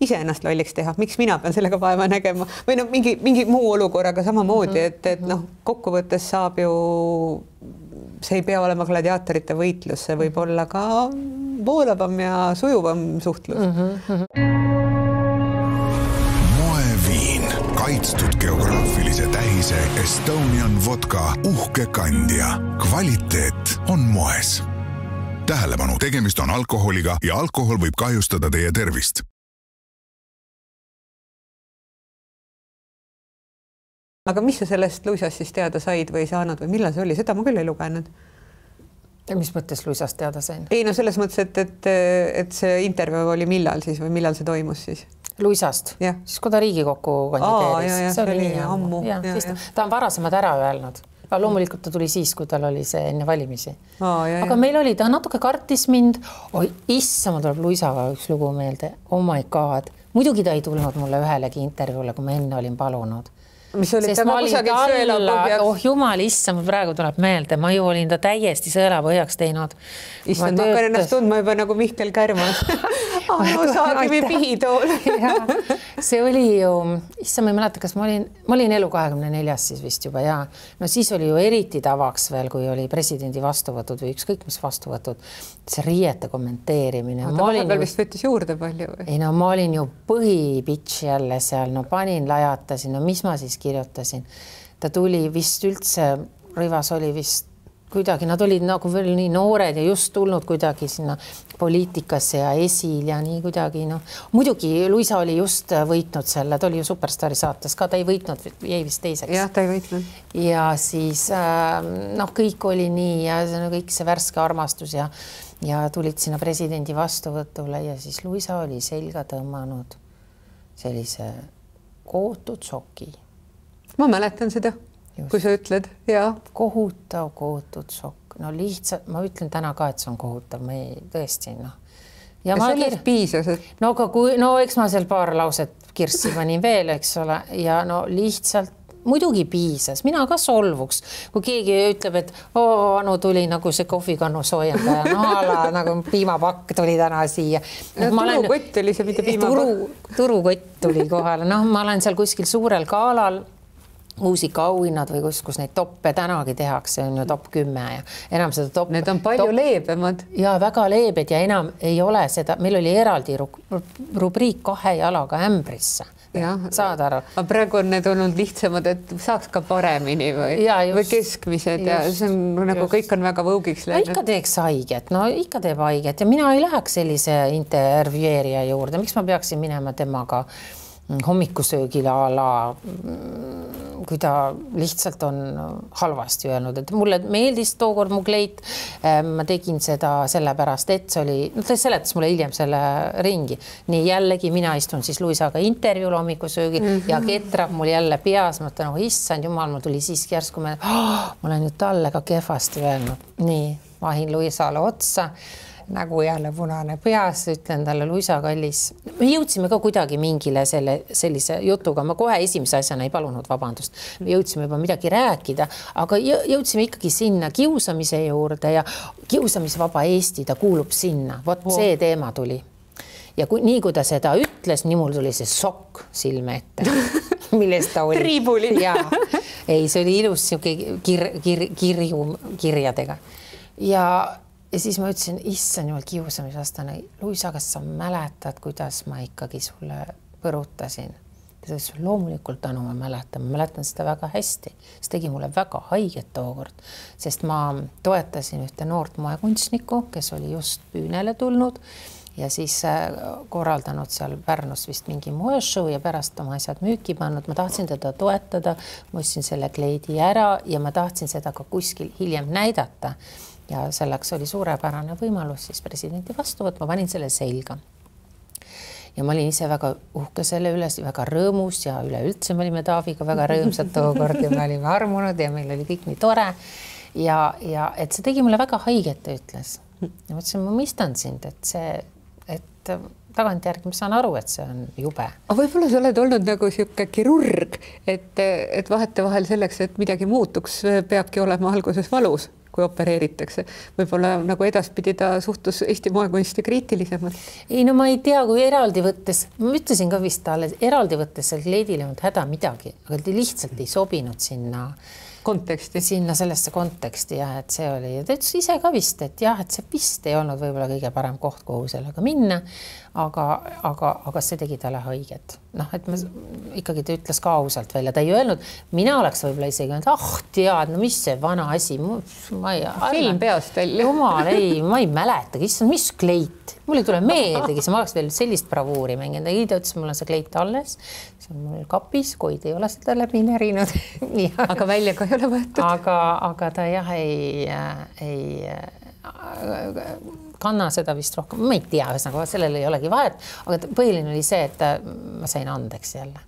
ise ennast lolliks teha, miks mina pean sellega vaeva nägema või mingi muu olukorraga samamoodi, et kokkuvõttes saab ju, see ei pea olema gladiaatorite võitlus, see võib olla ka voolavam ja sujuvam suhtlus. Moeviin, kaitstud geograafilise tähise Estonian vodka uhke kandja. Kvaliteet on moes. Tähelepanu, tegemist on alkoholiga ja alkohol võib kahjustada teie tervist. Aga mis sa sellest Luisast siis teada said või saanud või millal see oli? Seda ma küll ei lugenud. Mis mõttes Luisast teada sain? Ei, selles mõttes, et see intervjuu oli millal siis või millal see toimus siis? Luisast? Siis kui ta Riigikokku kandideeris. See oli ammu. Ta on varasemad ära öelnud. Loomulikult ta tuli siis, kui tal oli see enne valimisi. Aga meil oli, ta natuke kartis mind. Issa, mul tuleb Luisaga üks lugu meelde. Oh my god. Muidugi ta ei tulnud mulle ühelegi intervjuule, kui ma enne olin palunud. Mis oli tema kusagil sõelapõhjaks? Oh jumal, issa, mul praegu tuleb meelde. Ma ju olin ta täiesti sõelapõhjaks teinud. Issand, ma hakkan ennast tundma juba nagu Mihkel Kärmas. Saagimi pihitool. See oli ju, issa, ma ei mäleta, kas ma olin elu 24 siis vist juba ja no siis oli ju eriti tavaks veel, kui oli presidendi vastuvõtud või ükskõik mis vastuvõtud, see riiete kommenteerimine. Ta vahepeal vist võttis juurde palju või? Ei no ma olin ju põhipitš jälle seal, no panin, lajatasin, no mis ma siis kirjutasin. Ta tuli vist üldse, Rivas oli vist kuidagi, nad olid nagu veel nii noored ja just tulnud kuidagi sinna poliitikasse ja esil ja nii kuidagi, no muidugi Luisa oli just võitnud selle, ta oli ju Superstaari saates ka, ta ei võitnud, jäi vist teiseks. Jah, ta ei võitnud. Ja siis kõik oli nii ja kõik see värske armastus ja tulid sinna presidendi vastuvõtule ja siis Luisa oli selga tõmmanud sellise kohutav šoki. Ma mäletan seda, kui sa ütled. Kohutav šokk. No lihtsalt, ma ütlen täna ka, et see on kohutav, ma ei tõesti, noh. Ja sellest piisas, et... No eks ma seal paar lauset kirssi panin veel, eks ole, ja no lihtsalt muidugi piisas, mina ka solvuks, kui keegi ütleb, et Anu tuli nagu see kohvikannu soojendaja, nagu piimapakk tuli täna siia. Turukott oli see, mitte piimapakk. Turukott tuli kohale, ma olen seal kuskil suurel galal, muusikaauhinnad või kus neid toppe tänagi tehakse, on ju top 10 ja enam seda top... Need on palju leebemad. Ja väga leebed ja enam ei ole seda, meil oli eraldi rubriik 2 jalaga ämbrisse. Saad aru? Aga praegu on need olnud lihtsamad, et saaks ka paremini või keskmised ja see on nagu kõik on väga võugiks läinud. Ikka teeks haiget, ikka teeb haiget ja mina ei läheks sellise intervjueerija juurde, miks ma peaksin minema temaga hommikusöögile kui ta lihtsalt on halvasti öelnud, et mulle meeldis tookord mu kleit, ma tegin seda sellepärast, et see oli, ta seletas mulle hiljem selle ringi. Nii jällegi mina istun siis Luisaga intervjuul hommikusöögil ja ketrab mul jälle peas, ma mõtlen, issand jumal, mul tuli siiski järsku, ma olen ju talle ka kehvasti öelnud. Nii, vahin Luisale otsa. Nagu jälle punane peas, ütlen talle Luisa kallis. Me jõudsime ka kuidagi mingile sellise jutuga, ma kohe esimese asjana ei palunud vabandust. Me jõudsime juba midagi rääkida, aga jõudsime ikkagi sinna kiusamise juurde ja kiusamisvaba Eesti, ta kuulub sinna. Vot see teema tuli. Ja nii kui ta seda ütles, nii mul tuli see sokk silme ette, millest ta oli. Triibulin. Ei, see oli ilus kirjadega. Ja siis ma ütlesin, issand jumal kiusamisvastane, Luisa, kas sa mäletad, kuidas ma ikkagi sulle põrutasin? Ta ütles, loomulikult Anu, ma mäletan seda väga hästi. See tegi mulle väga haiget tookord, sest ma toetasin ühte noort moekunstnikku, kes oli just Püünele tulnud ja siis korraldanud seal Pärnus vist mingi moeshow ja pärast oma asjad müüki pannud. Ma tahtsin teda toetada, ma ostsin selle kleidi ära ja ma tahtsin seda ka kuskil hiljem näidata. Ja selleks oli suurepärane võimalus siis presidenti vastu võtta, ma panin selle selga. ja ma olin ise väga uhke selle üles, väga rõõmus ja üleüldse me olime Taaviga väga rõõmsad tookord ja me olime armunud ja meil oli kõik nii tore ja et see tegi mulle väga haiget, ta ütles. Ja mõtlesin, ma mõistan sind, et tagantjärgi ma saan aru, et see on jube. Aga võib-olla sa oled olnud nagu siuke kirurg, et vahetevahel selleks, et midagi muutuks, peabki olema alguses valus, kui opereeritakse. Võib-olla nagu edaspidi ta suhtus Eesti moekunsti kriitilisemalt. Ei, no ma ei tea, kui eraldi võttes, ma ütlesin ka vist talle, eraldi võttes seal kleidil ei olnud häda midagi, aga ta lihtsalt ei sobinud sinna sellesse konteksti ja et see oli, ta ütles ise ka vist, et jah, et see vist ei olnud võib-olla kõige parem koht, kuhu sellega minna, aga see tegi talle haiget. Noh, et ma ikkagi ta ütles ka ausalt välja, ta ei öelnud, mina oleks võib-olla isegi öelnud, tead, no mis see vana asi, film peast välja. Jumal, ei, ma ei mäleta, mis kleit, mul ei tule meeldegi, ma oleks veel sellist bravuuri mänginud, ta ütles, mul on see kleit alles, see on mul kapis, kuid ei ole seda läbi närinud. Aga välja ka ei ole võetud. Aga ta jah ei kanna seda vist rohkem, ma ei tea, sellel ei olegi vahet, aga põhiline oli see, et ma sain andeks jälle.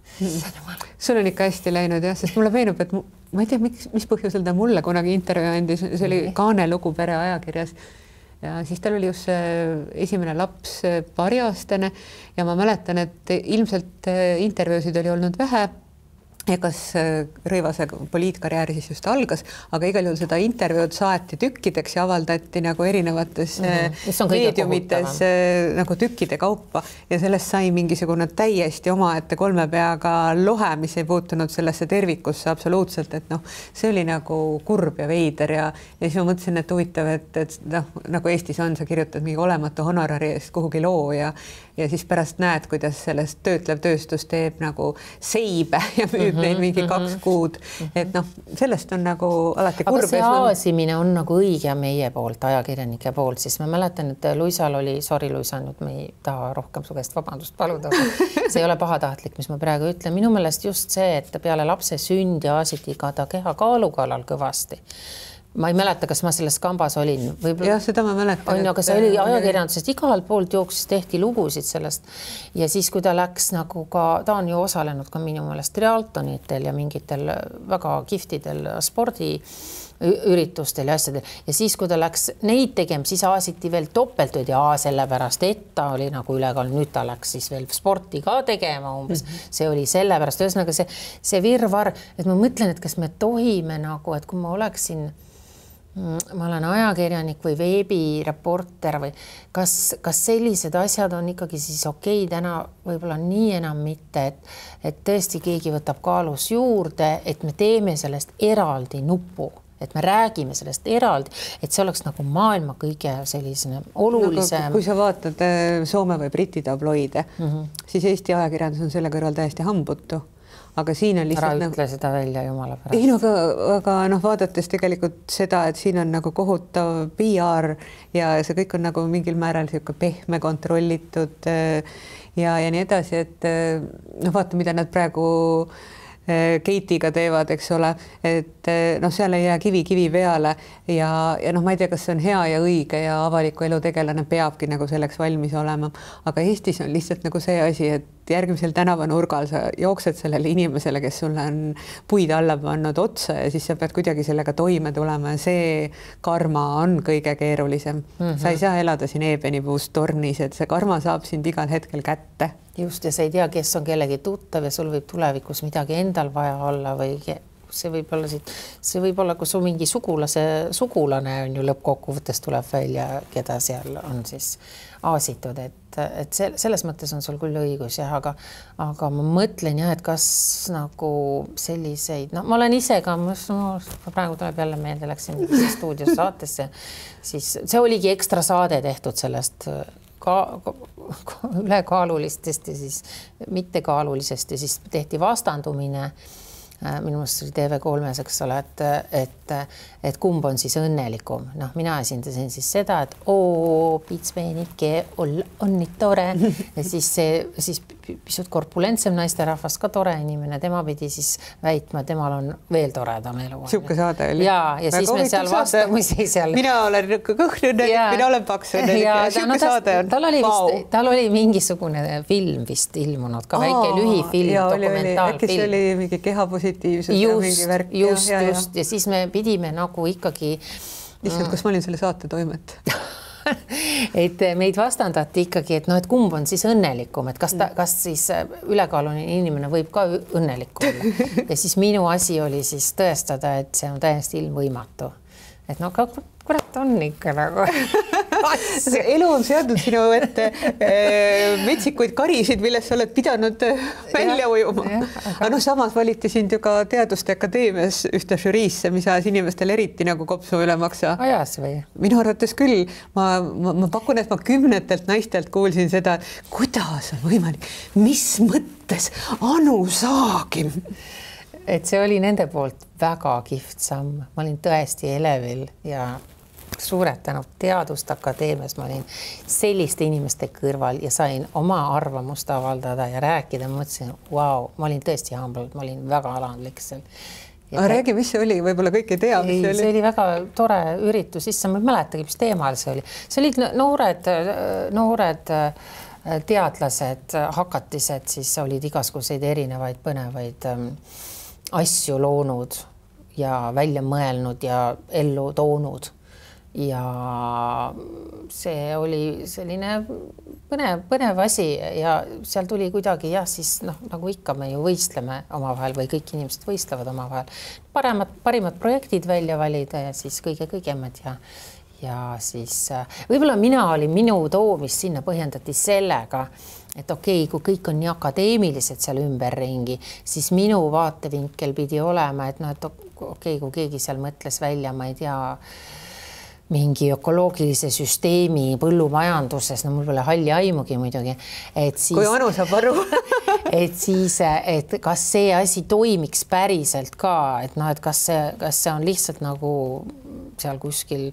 Sul on ikka hästi läinud jah, sest mulle meenub, et ma ei tea, mis põhjusel ta mulle kunagi intervjuu andis, see oli Kaane lugu Pere ajakirjas ja siis tal oli just esimene laps paariaastane ja ma mäletan, et ilmselt intervjuusid oli olnud vähe ja kas Rõivase poliitkarjäär siis just algas, aga igal juhul seda intervjuud saati tükkideks ja avaldati nagu erinevates meediumites nagu tükkide kaupa ja sellest sai mingisugune täiesti omaette kolme peaga lohe, mis ei puutunud sellesse tervikusse absoluutselt, et noh, see oli nagu kurb ja veider ja siis ma mõtlesin, et huvitav, et noh, nagu Eestis on, sa kirjutad mingi olematu honorari eest kuhugi loo ja siis pärast näed, kuidas sellest töötlev tööstus teeb nagu seibe ja müüb neid mingi 2 kuud, et noh, sellest on nagu alati kurb. Aga see aasimine on nagu õige meie poolt, ajakirjanike poolt, siis ma mäletan, et Luisal oli, sorry Luisa, nüüd me ei taha rohkem su käest vabandust paluda, see ei ole pahatahtlik, mis ma praegu ütlen. Minu meelest just see, et peale lapse sündi aasiti ka ta keha kaalu kallal kõvasti. Ma ei mäleta, kas ma selles kambas olin. Jah, seda ma mäletan. Aga see oli ajakirjandusest, igal poolt jooksis, tehti lugusid sellest. Ja siis, kui ta läks nagu ka, ta on ju osalenud ka minu meelest triatlonitel ja mingitel väga kiftidel spordiüritustel ja asjadel. Ja siis, kui ta läks neid tegema, siis aasiti veel topeltööd ja sellepärast, et ta oli nagu ülekaal. Nüüd ta läks siis veel sporti ka tegema umbes. See oli sellepärast. Ühesõnaga see virvar, et ma mõtlen, et kas me tohime nagu, et kui ma oleksin ma olen ajakirjanik või veebireporter või kas sellised asjad on ikkagi siis okei, täna võib-olla nii enam mitte, et tõesti keegi võtab kaalus juurde, et me teeme sellest eraldi nupu, et me räägime sellest eraldi, et see oleks nagu maailma kõige sellisene olulisem. Kui sa vaatad Soome või Briti tabloide, siis Eesti ajakirjandus on selle kõrval täiesti hambutu. Aga siin on lihtsalt ära ütle seda välja jumala pärast. Ei, aga noh, vaadates tegelikult seda, et siin on nagu kohutav PR ja see kõik on nagu mingil määral siuke pehme kontrollitud ja nii edasi, et noh, vaata, mida nad praegu Keitiga teevad, eks ole, et noh, seal ei jää kivi peale ja noh, ma ei tea, kas see on hea ja õige ja avaliku elu tegelane peabki nagu selleks valmis olema, aga Eestis on lihtsalt nagu see asi, et järgmisel tänavanurgal sa jooksed sellele inimesele, kes sulle on puid alla pannud otsa ja siis sa pead kuidagi sellega toime tulema ja see karma on kõige keerulisem. Sa ei saa elada siin eebenipuust tornis, et see karma saab sind igal hetkel kätte. Just, ja sa ei tea, kes on kellegi tuttav ja sul võib tulevikus midagi endal vaja olla või see võib olla see võib olla, kui su mingi sugulane on ju lõppkokkuvõttes tuleb välja, keda seal on siis aasitud, et selles mõttes on sul küll õigus jah, aga ma mõtlen jah, et kas nagu selliseid, no ma olen ise ka, praegu tuleb jälle meelde, läksin stuudios saatesse, siis see oligi ekstra saade tehtud sellest ülekaalulistest ja siis mittekaalulisest ja siis tehti vastandumine. Minu meelest oli TV3-s, eks ole, et kumb on siis õnnelikum. Noh, mina esindasin siis seda, et pitsmeenike on nii tore ja siis pisut korpulentsem naisterahvas, ka tore inimene, tema pidi siis väitma, temal on veel toredam elu. Siuke saade oli. Ja siis me seal vastamisi seal. Mina olen kõhnunelik, mina olen paksunelik ja siuke saade on. Tal oli mingisugune film vist ilmunud, ka väike lühifilm, dokumentaalfilm. Äkki see oli mingi kehapositiivsus ja mingi värk. Just. Ja siis me pidime nagu ikkagi... Issand, kas ma olin selle saate toimet? Et meid vastandati ikkagi, et et kumb on siis õnnelikum, et kas siis ülekaaluline inimene võib ka õnnelik olla. Ja siis minu asi oli siis tõestada, et see on täiesti ilmvõimatu. Et kurat on ikka nagu. Elu on seadnud sinu ette metsikuid karisid, millest sa oled pidanud välja ujuma. Aga samas valiti sind ju ka Teaduste Akadeemias ühte žüriisse, mis ajas inimestel eriti nagu kopsu üle maksa. Ajas või? Minu arvates küll. Ma pakun, et ma 10 naistelt kuulsin seda, kuidas on võimalik, mis mõttes Anu Saagim. Et see oli nende poolt väga kihvt samm. Ma olin tõesti elevil ja suured tänud Teaduste Akadeemias. Ma olin selliste inimeste kõrval ja sain oma arvamust avaldada ja rääkida. Ma mõtlesin, wow, ma olin tõesti humbled, ma olin väga alandlik seal. Räägi, mis see oli? Võib-olla kõik ei tea, mis see oli. See oli väga tore üritus. Issa ma ei mäletagi, mis teemal see oli. See olid noored teadlased, hakatised, siis olid igasuguseid erinevaid põnevaid asju loonud ja välja mõelnud ja ellu toonud. Ja see oli selline põnev asi ja seal tuli kuidagi siis nagu ikka me ju võistleme omavahel või kõik inimesed võistlevad omavahel. Parimad projektid välja valida ja siis kõige-kõigemad ja siis võib-olla minu toomist sinna põhjendati sellega, et okei, kui kõik on nii akadeemilised seal ümberringi, siis minu vaatevinkel pidi olema, et okei, kui keegi seal mõtles välja, ma ei tea, mingi ökoloogilise süsteemi põllumajanduses, mul pole halli aimugi muidugi, et siis... Kui Anu saab aru. et kas see asi toimiks päriselt ka, et kas see on lihtsalt nagu seal kuskil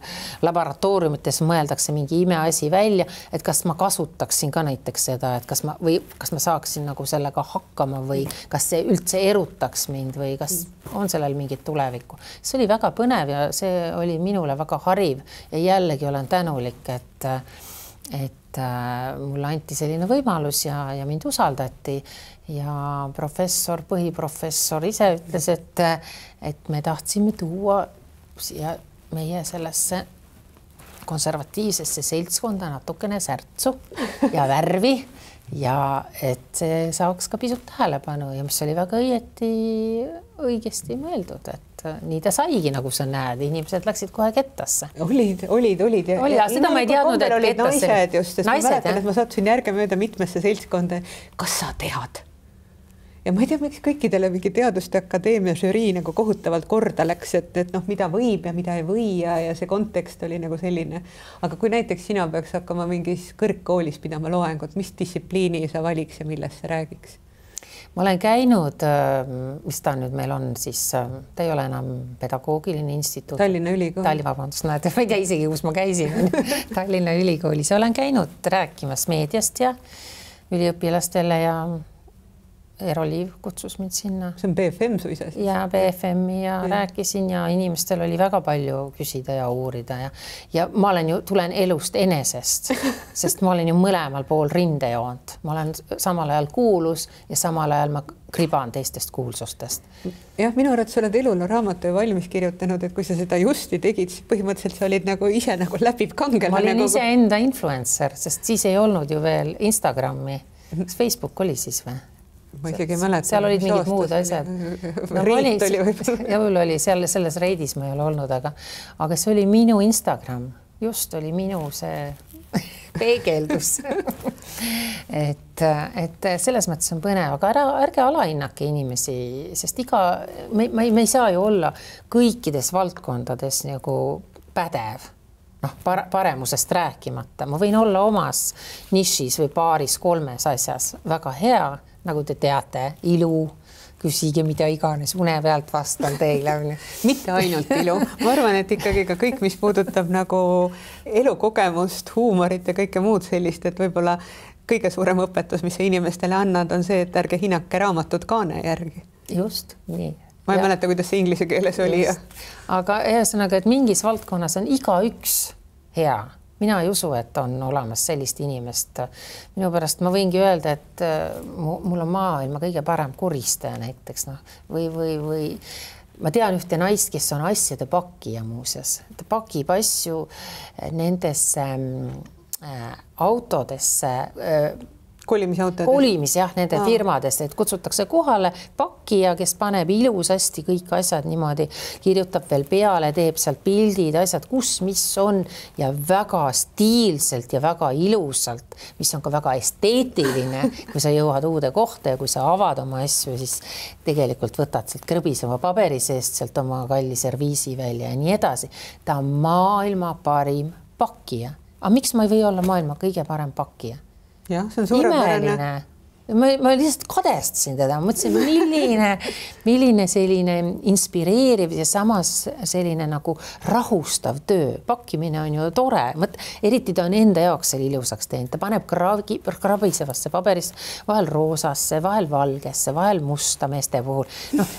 laboratooriumites mõeldakse mingi imeasi välja, et kas ma kasutaksin ka näiteks seda, et kas ma saaksin nagu sellega hakkama või kas see üldse erutaks mind või kas on sellel mingit tulevikku. See oli väga põnev ja see oli minule väga hariv ja jällegi olen tänulik, et mulle anti selline võimalus ja mind usaldati ja põhiprofessor ise ütles, et me tahtsime tuua siia meie sellesse konservatiivsesse seltskonda natukene särtsu ja värvi ja et see saaks ka pisut tähelepanu ja mis oli väga õigesti mõeldud, et nii ta saigi, nagu sa näed, inimesed läksid kohe kettasse. Olid. Ja seda ma ei teadnud, et kettasse. Naised just, sest ma mäletan, et ma sattusin järgemööda mitmesse seltskonda. Kas sa tead? Ja ma ei tea, miks kõikidele mingi Teaduste Akadeemia žürii nagu kohutavalt korda läks, et mida võib ja mida ei või ja see kontekst oli nagu selline. Aga kui näiteks sina peaks hakkama mingis kõrgkoolis pidama loengut, mis distsipliini sa valiks ja millest sa räägiks? Ma olen käinud, mis ta nüüd meil on, siis ta ei ole enam pedagoogiline instituut. Tallinna Ülikool. Vabandust, näed, ma ei tea isegi, kus ma käisin. Tallinna Ülikoolis. Olen käinud rääkimas meediast ja üliõpilastele ja Eroliiv kutsus mind sinna. See on BFM suisa siis? Ja BFM-i ja rääkisin ja inimestel oli väga palju küsida ja uurida ja ma tulen elust enesest, sest ma olen ju mõlemal pool rindejoont. Ma olen samal ajal kuulus ja samal ajal ma kriban teistest kuulsustest. Jah, minu arvates sa oled elule raamatu valmis kirjutanud, et kui sa seda justi tegid, siis põhimõtteliselt sa olid nagu ise nagu läbib kangel. Ma olin ise enda influencer, sest siis ei olnud ju veel Instagrami. Kas Facebook oli siis või? Ma isegi ei mäleta. Seal olid mingid muud asjad. Reit oli võib-olla. Jõul oli selles reidis ma ei ole olnud, aga see oli minu Instagram. Just oli minu see peegeldus. et selles mõttes on põnev, aga ärge alahinnake inimesi, sest me ei saa ju olla kõikides valdkondades nagu pädev. Paremusest rääkimata. Ma võin olla omas nišis või paaris 3 asjas väga hea, nagu te teate, ilu, küsige mida iganes, une pealt vastan teile. Mitte ainult ilu. Ma arvan, et ikkagi ka kõik, mis puudutab nagu elukogemust, huumorit ja kõike muud sellist, et võib-olla kõige suurem õpetus, mis sa inimestele annad, on see, et ärge hinnake raamatut kaane järgi. Just, nii. Ma ei mäleta, kuidas see inglise keeles oli. Aga ühesõnaga, et mingis valdkonnas on igaüks hea. Mina ei usu, et on olemas sellist inimest. Minu pärast ma võingi öelda, et mul on maailma kõige parem kuristaja näiteks. Või ma tean ühte naist, kes on asjade pakija muuseas. Ta pakib asju nendesse autodesse, kolimis jah, nende firmadest, et kutsutakse kohale pakkija, kes paneb ilusasti kõik asjad niimoodi, kirjutab veel peale, teeb sealt pildid, asjad, kus, mis on ja väga stiilselt ja väga ilusalt, mis on ka väga esteetiline, kui sa jõuad uude kohta ja kui sa avad oma asju, siis tegelikult võtad sealt krõbisema paberi seest sealt oma kalli serviisi välja ja nii edasi. Ta on maailma parim pakkija. Aga miks ma ei või olla maailma kõige parem pakkija? Jah, see on suurepärane. Ma lihtsalt kadestasin teda, mõtlesin, milline selline inspireeriv ja samas selline nagu rahustav töö. Pakkimine on ju tore, eriti ta on enda jaoks selle ilusaks teinud. Ta paneb krabisevasse paberisse, vahel roosasse, vahel valgesse, vahel musta meeste puhul.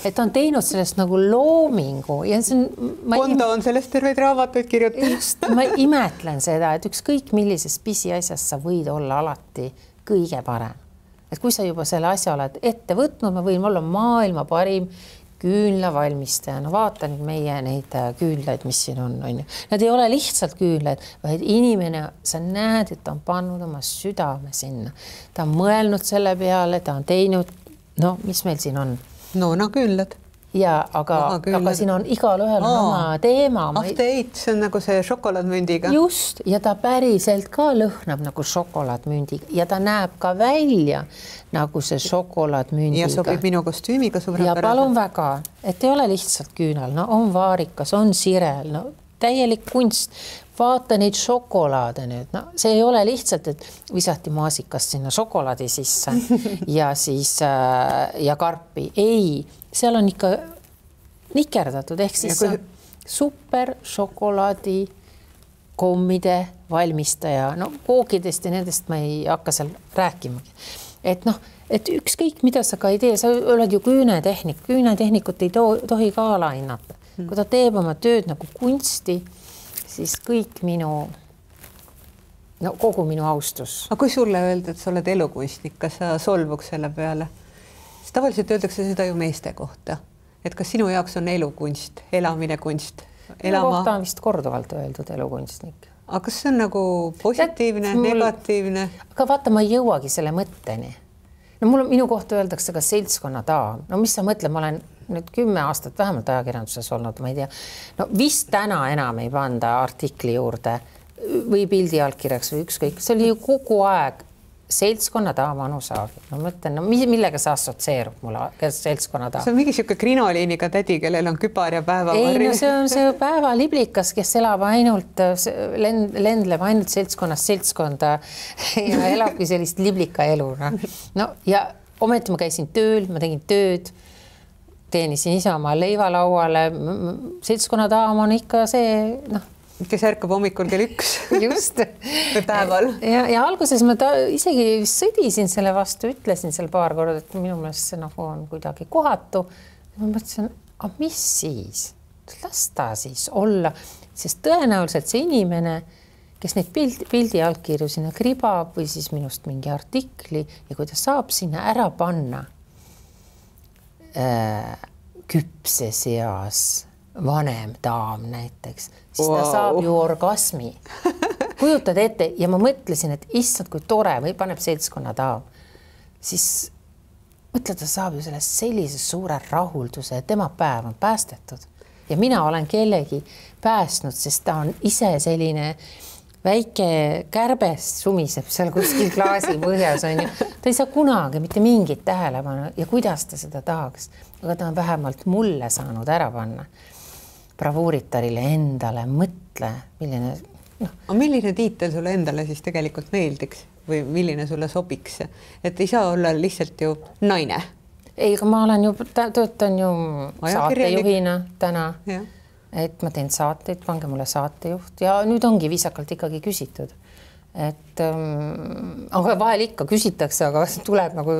Et on teinud sellest nagu loomingu. Ja Kondo on sellest terveid raamatuid kirjutanud. Just, ma imetlen seda, et ükskõik millises pisiasjas sa võid olla alati kõige parem. Et kui sa juba selle asja oled ette võtnud, ma võin olla maailma parim küünlavalmistaja. No vaata nüüd meie neid küünlaid, mis siin on. Nad ei ole lihtsalt küünlaid, vaid inimene, sa näed, et ta on pannud oma südame sinna. Ta on mõelnud selle peale, ta on teinud, mis meil siin on? Küünlad. Ja, aga siin on igal ühel oma teema. After Eight, see on nagu see šokolaadmündiga. Just, ja ta päriselt ka lõhnab nagu šokolaadmündiga ja ta näeb ka välja nagu see šokolaadmündiga. Ja sobib minu kostüümiga suurepärane. Ja palun väga, et ei ole lihtsalt küünal, on vaarikas, on sirel, täielik kunst. Vaata neid šokolaade nüüd. See ei ole lihtsalt, et visati maasikast sinna šokolaadi sisse ja siis ja karpi. Ei, seal on ikka nikerdatud, ehk siis super šokolaadi kommide valmistaja. Kookidest ja nendest ma ei hakka seal rääkimagi. Et ükskõik, mida sa ka ei tee, sa oled ju küünetehnik. Küünetehnikut ei tohi ka alahinnata. Kui ta teeb oma tööd nagu kunsti, siis kõik kogu minu austus. Aga kui sulle öelda, et sa oled elukunstnik, kas sa solvuks selle peale? Siis tavaliselt öeldakse seda ju meeste kohta. Et kas sinu jaoks on elukunst, elamine kunst? Minu kohta on vist korduvalt öeldud elukunstnik. Aga kas see on nagu positiivne, negatiivne? Aga vaata, ma ei jõuagi selle mõtteni. Minu kohta öeldakse ka seltskonna daam. Mis sa mõtled, ma olen nüüd 10 aastat vähemalt ajakirjanduses olnud, ma ei tea. Vist täna enam ei panda artikli juurde või pildi allkirjaks või ükskõik. See oli ju kogu aeg seltskonna daam Anu Saagi. Ma mõtlen, millega see assotsieerub mulle, seltskonna daam? See on mingi siuke krinoliiniga tädi, kellel on küpar ja päevavarri. Ei, see on see päevaliblikas, kes elab ainult, lendleb ainult seltskonnast seltskonda ja elabki sellist liblika elu. Ja ometi ma käisin tööl, ma tegin tööd, teenisin ise oma leivalauale. Seltskonna daam on ikka see, kes ärkab hommikul kell 1. Just. Või päeval. Ja alguses ma isegi sõdisin selle vastu, ütlesin seal paar korda, et minu meelest see on kuidagi kohatu. Ma mõtlesin, mis siis? Las ta siis olla, sest tõenäoliselt see inimene, kes neid pildi allkirju sinna kribab või siis minust mingi artikli ja kui ta saab sinna ära panna küpses eas vanem daam näiteks, siis ta saab ju orgasmi. Kujutad ette ja ma mõtlesin, et issand, kui tore või paneb seltskonna daam, siis mõtle, ta saab ju sellest sellise suure rahulduse, et tema päev on päästetud. Ja mina olen kellegi päästnud, sest ta on ise selline väike kärbes sumiseb seal kuskil klaasi põhjas. Ta ei saa kunagi mitte mingit tähelepanu ja kuidas ta seda tahaks. Aga ta on vähemalt mulle saanud ära panna. Bravuuritarile endale mõtle, milline... Milline tiitel sulle endale siis tegelikult meeldiks või milline sulle sobiks? Et ei saa olla lihtsalt ju naine. Ei, aga ma olen ju, töötan ju saatejuhina täna. Et ma teen saateid, pange mulle saatejuht ja nüüd ongi viisakalt ikkagi küsitud, et aga vahel ikka küsitakse, aga tuleb nagu,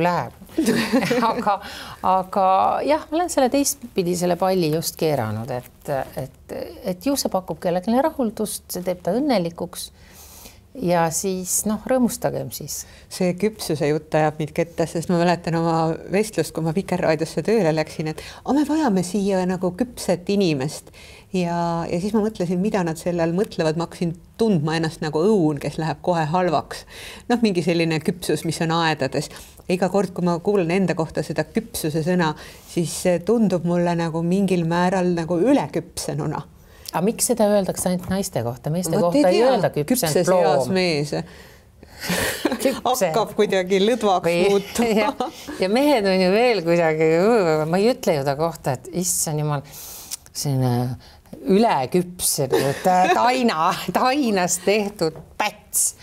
läheb. aga jah, ma olen selle teistpidi selle palli just keeranud, et ju see pakub kellelegi rahuldust, see teeb ta õnnelikuks ja siis rõõmustagem siis. See küpsuse jutt ajab mind ketta, sest ma mäletan oma vestlust, kui ma Vikerraadiosse tööle läksin, et me vajame siia nagu küpset inimest ja siis ma mõtlesin, mida nad selle all mõtlevad, ma hakkasin tundma ennast nagu õun, kes läheb kohe halvaks. Mingi selline küpsus, mis on aedades. Iga kord, kui ma kuulen enda kohta seda küpsuse sõna, siis tundub mulle nagu mingil määral nagu üleküpsenuna. Aga miks seda öeldakse ainult naiste kohta? Meeste kohta ei öelda küpsen ploom. Küpses mees hakkab kuidagi lõdvaks muutuma. Ja mehed on ju veel kuidagi, ma ei ütle ju ta kohta, et issand jumal, selline üleküpsenud tainast tehtud päts.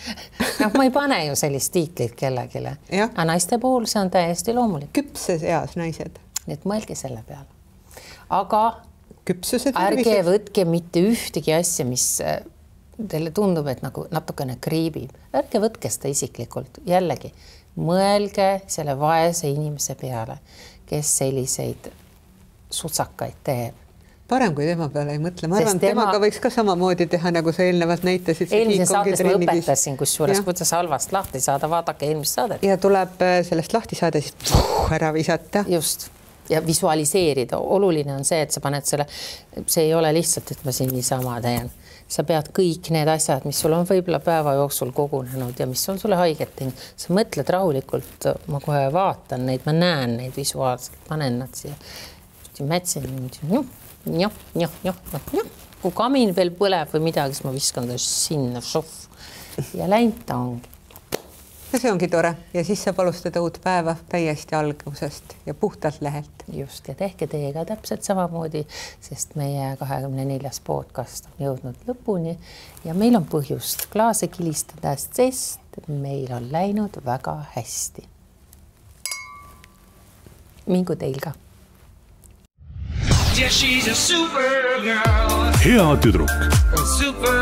Ma ei pane ju sellist tiitlit kellegile. Aga naiste puhul see on täiesti loomulik. Küpses eas naised. Nii et mõelge selle peale. Aga küpsuse ärge võtke mitte ühtegi asja, mis teile tundub, et nagu natukene kriibib. Ärge võtke seda isiklikult. Jällegi, mõelge selle vaese inimese peale, kes selliseid sutsakaid teeb. Parem, kui tema peale ei mõtle. Ma arvan, temaga võiks ka samamoodi teha, nagu sa eelnevalt näitasid. Eelmise saates ma õpetasin, kus kuidas halvast lahti saada, vaadake eelmist saadet. Ja tuleb sellest lahti saada, siis ära visata. Just. Ja visualiseerida. Oluline on see, et sa paned selle, see ei ole lihtsalt, et ma siin niisama teen. Sa pead kõik need asjad, mis sul on võib-olla päeva jooksul kogunenud ja mis on sulle haiget teinud. Sa mõtled rahulikult, ma kohe vaatan neid, ma näen neid visuaalselt, panen nad siia. Mätsin kui kamin veel põleb või midagi, siis ma viskan ta sinna ja läinud ta ongi. Ja see ongi tore ja siis saab alustada uut päeva täiesti algusest ja puhtalt lehelt. Just ja tehke teiega täpselt samamoodi, sest meie 24. podcast on jõudnud lõpuni ja meil on põhjust klaase kilistada, sest meil on läinud väga hästi. Mingu teil ka. Yeah, she's a super girl. Hea tüdruk. Super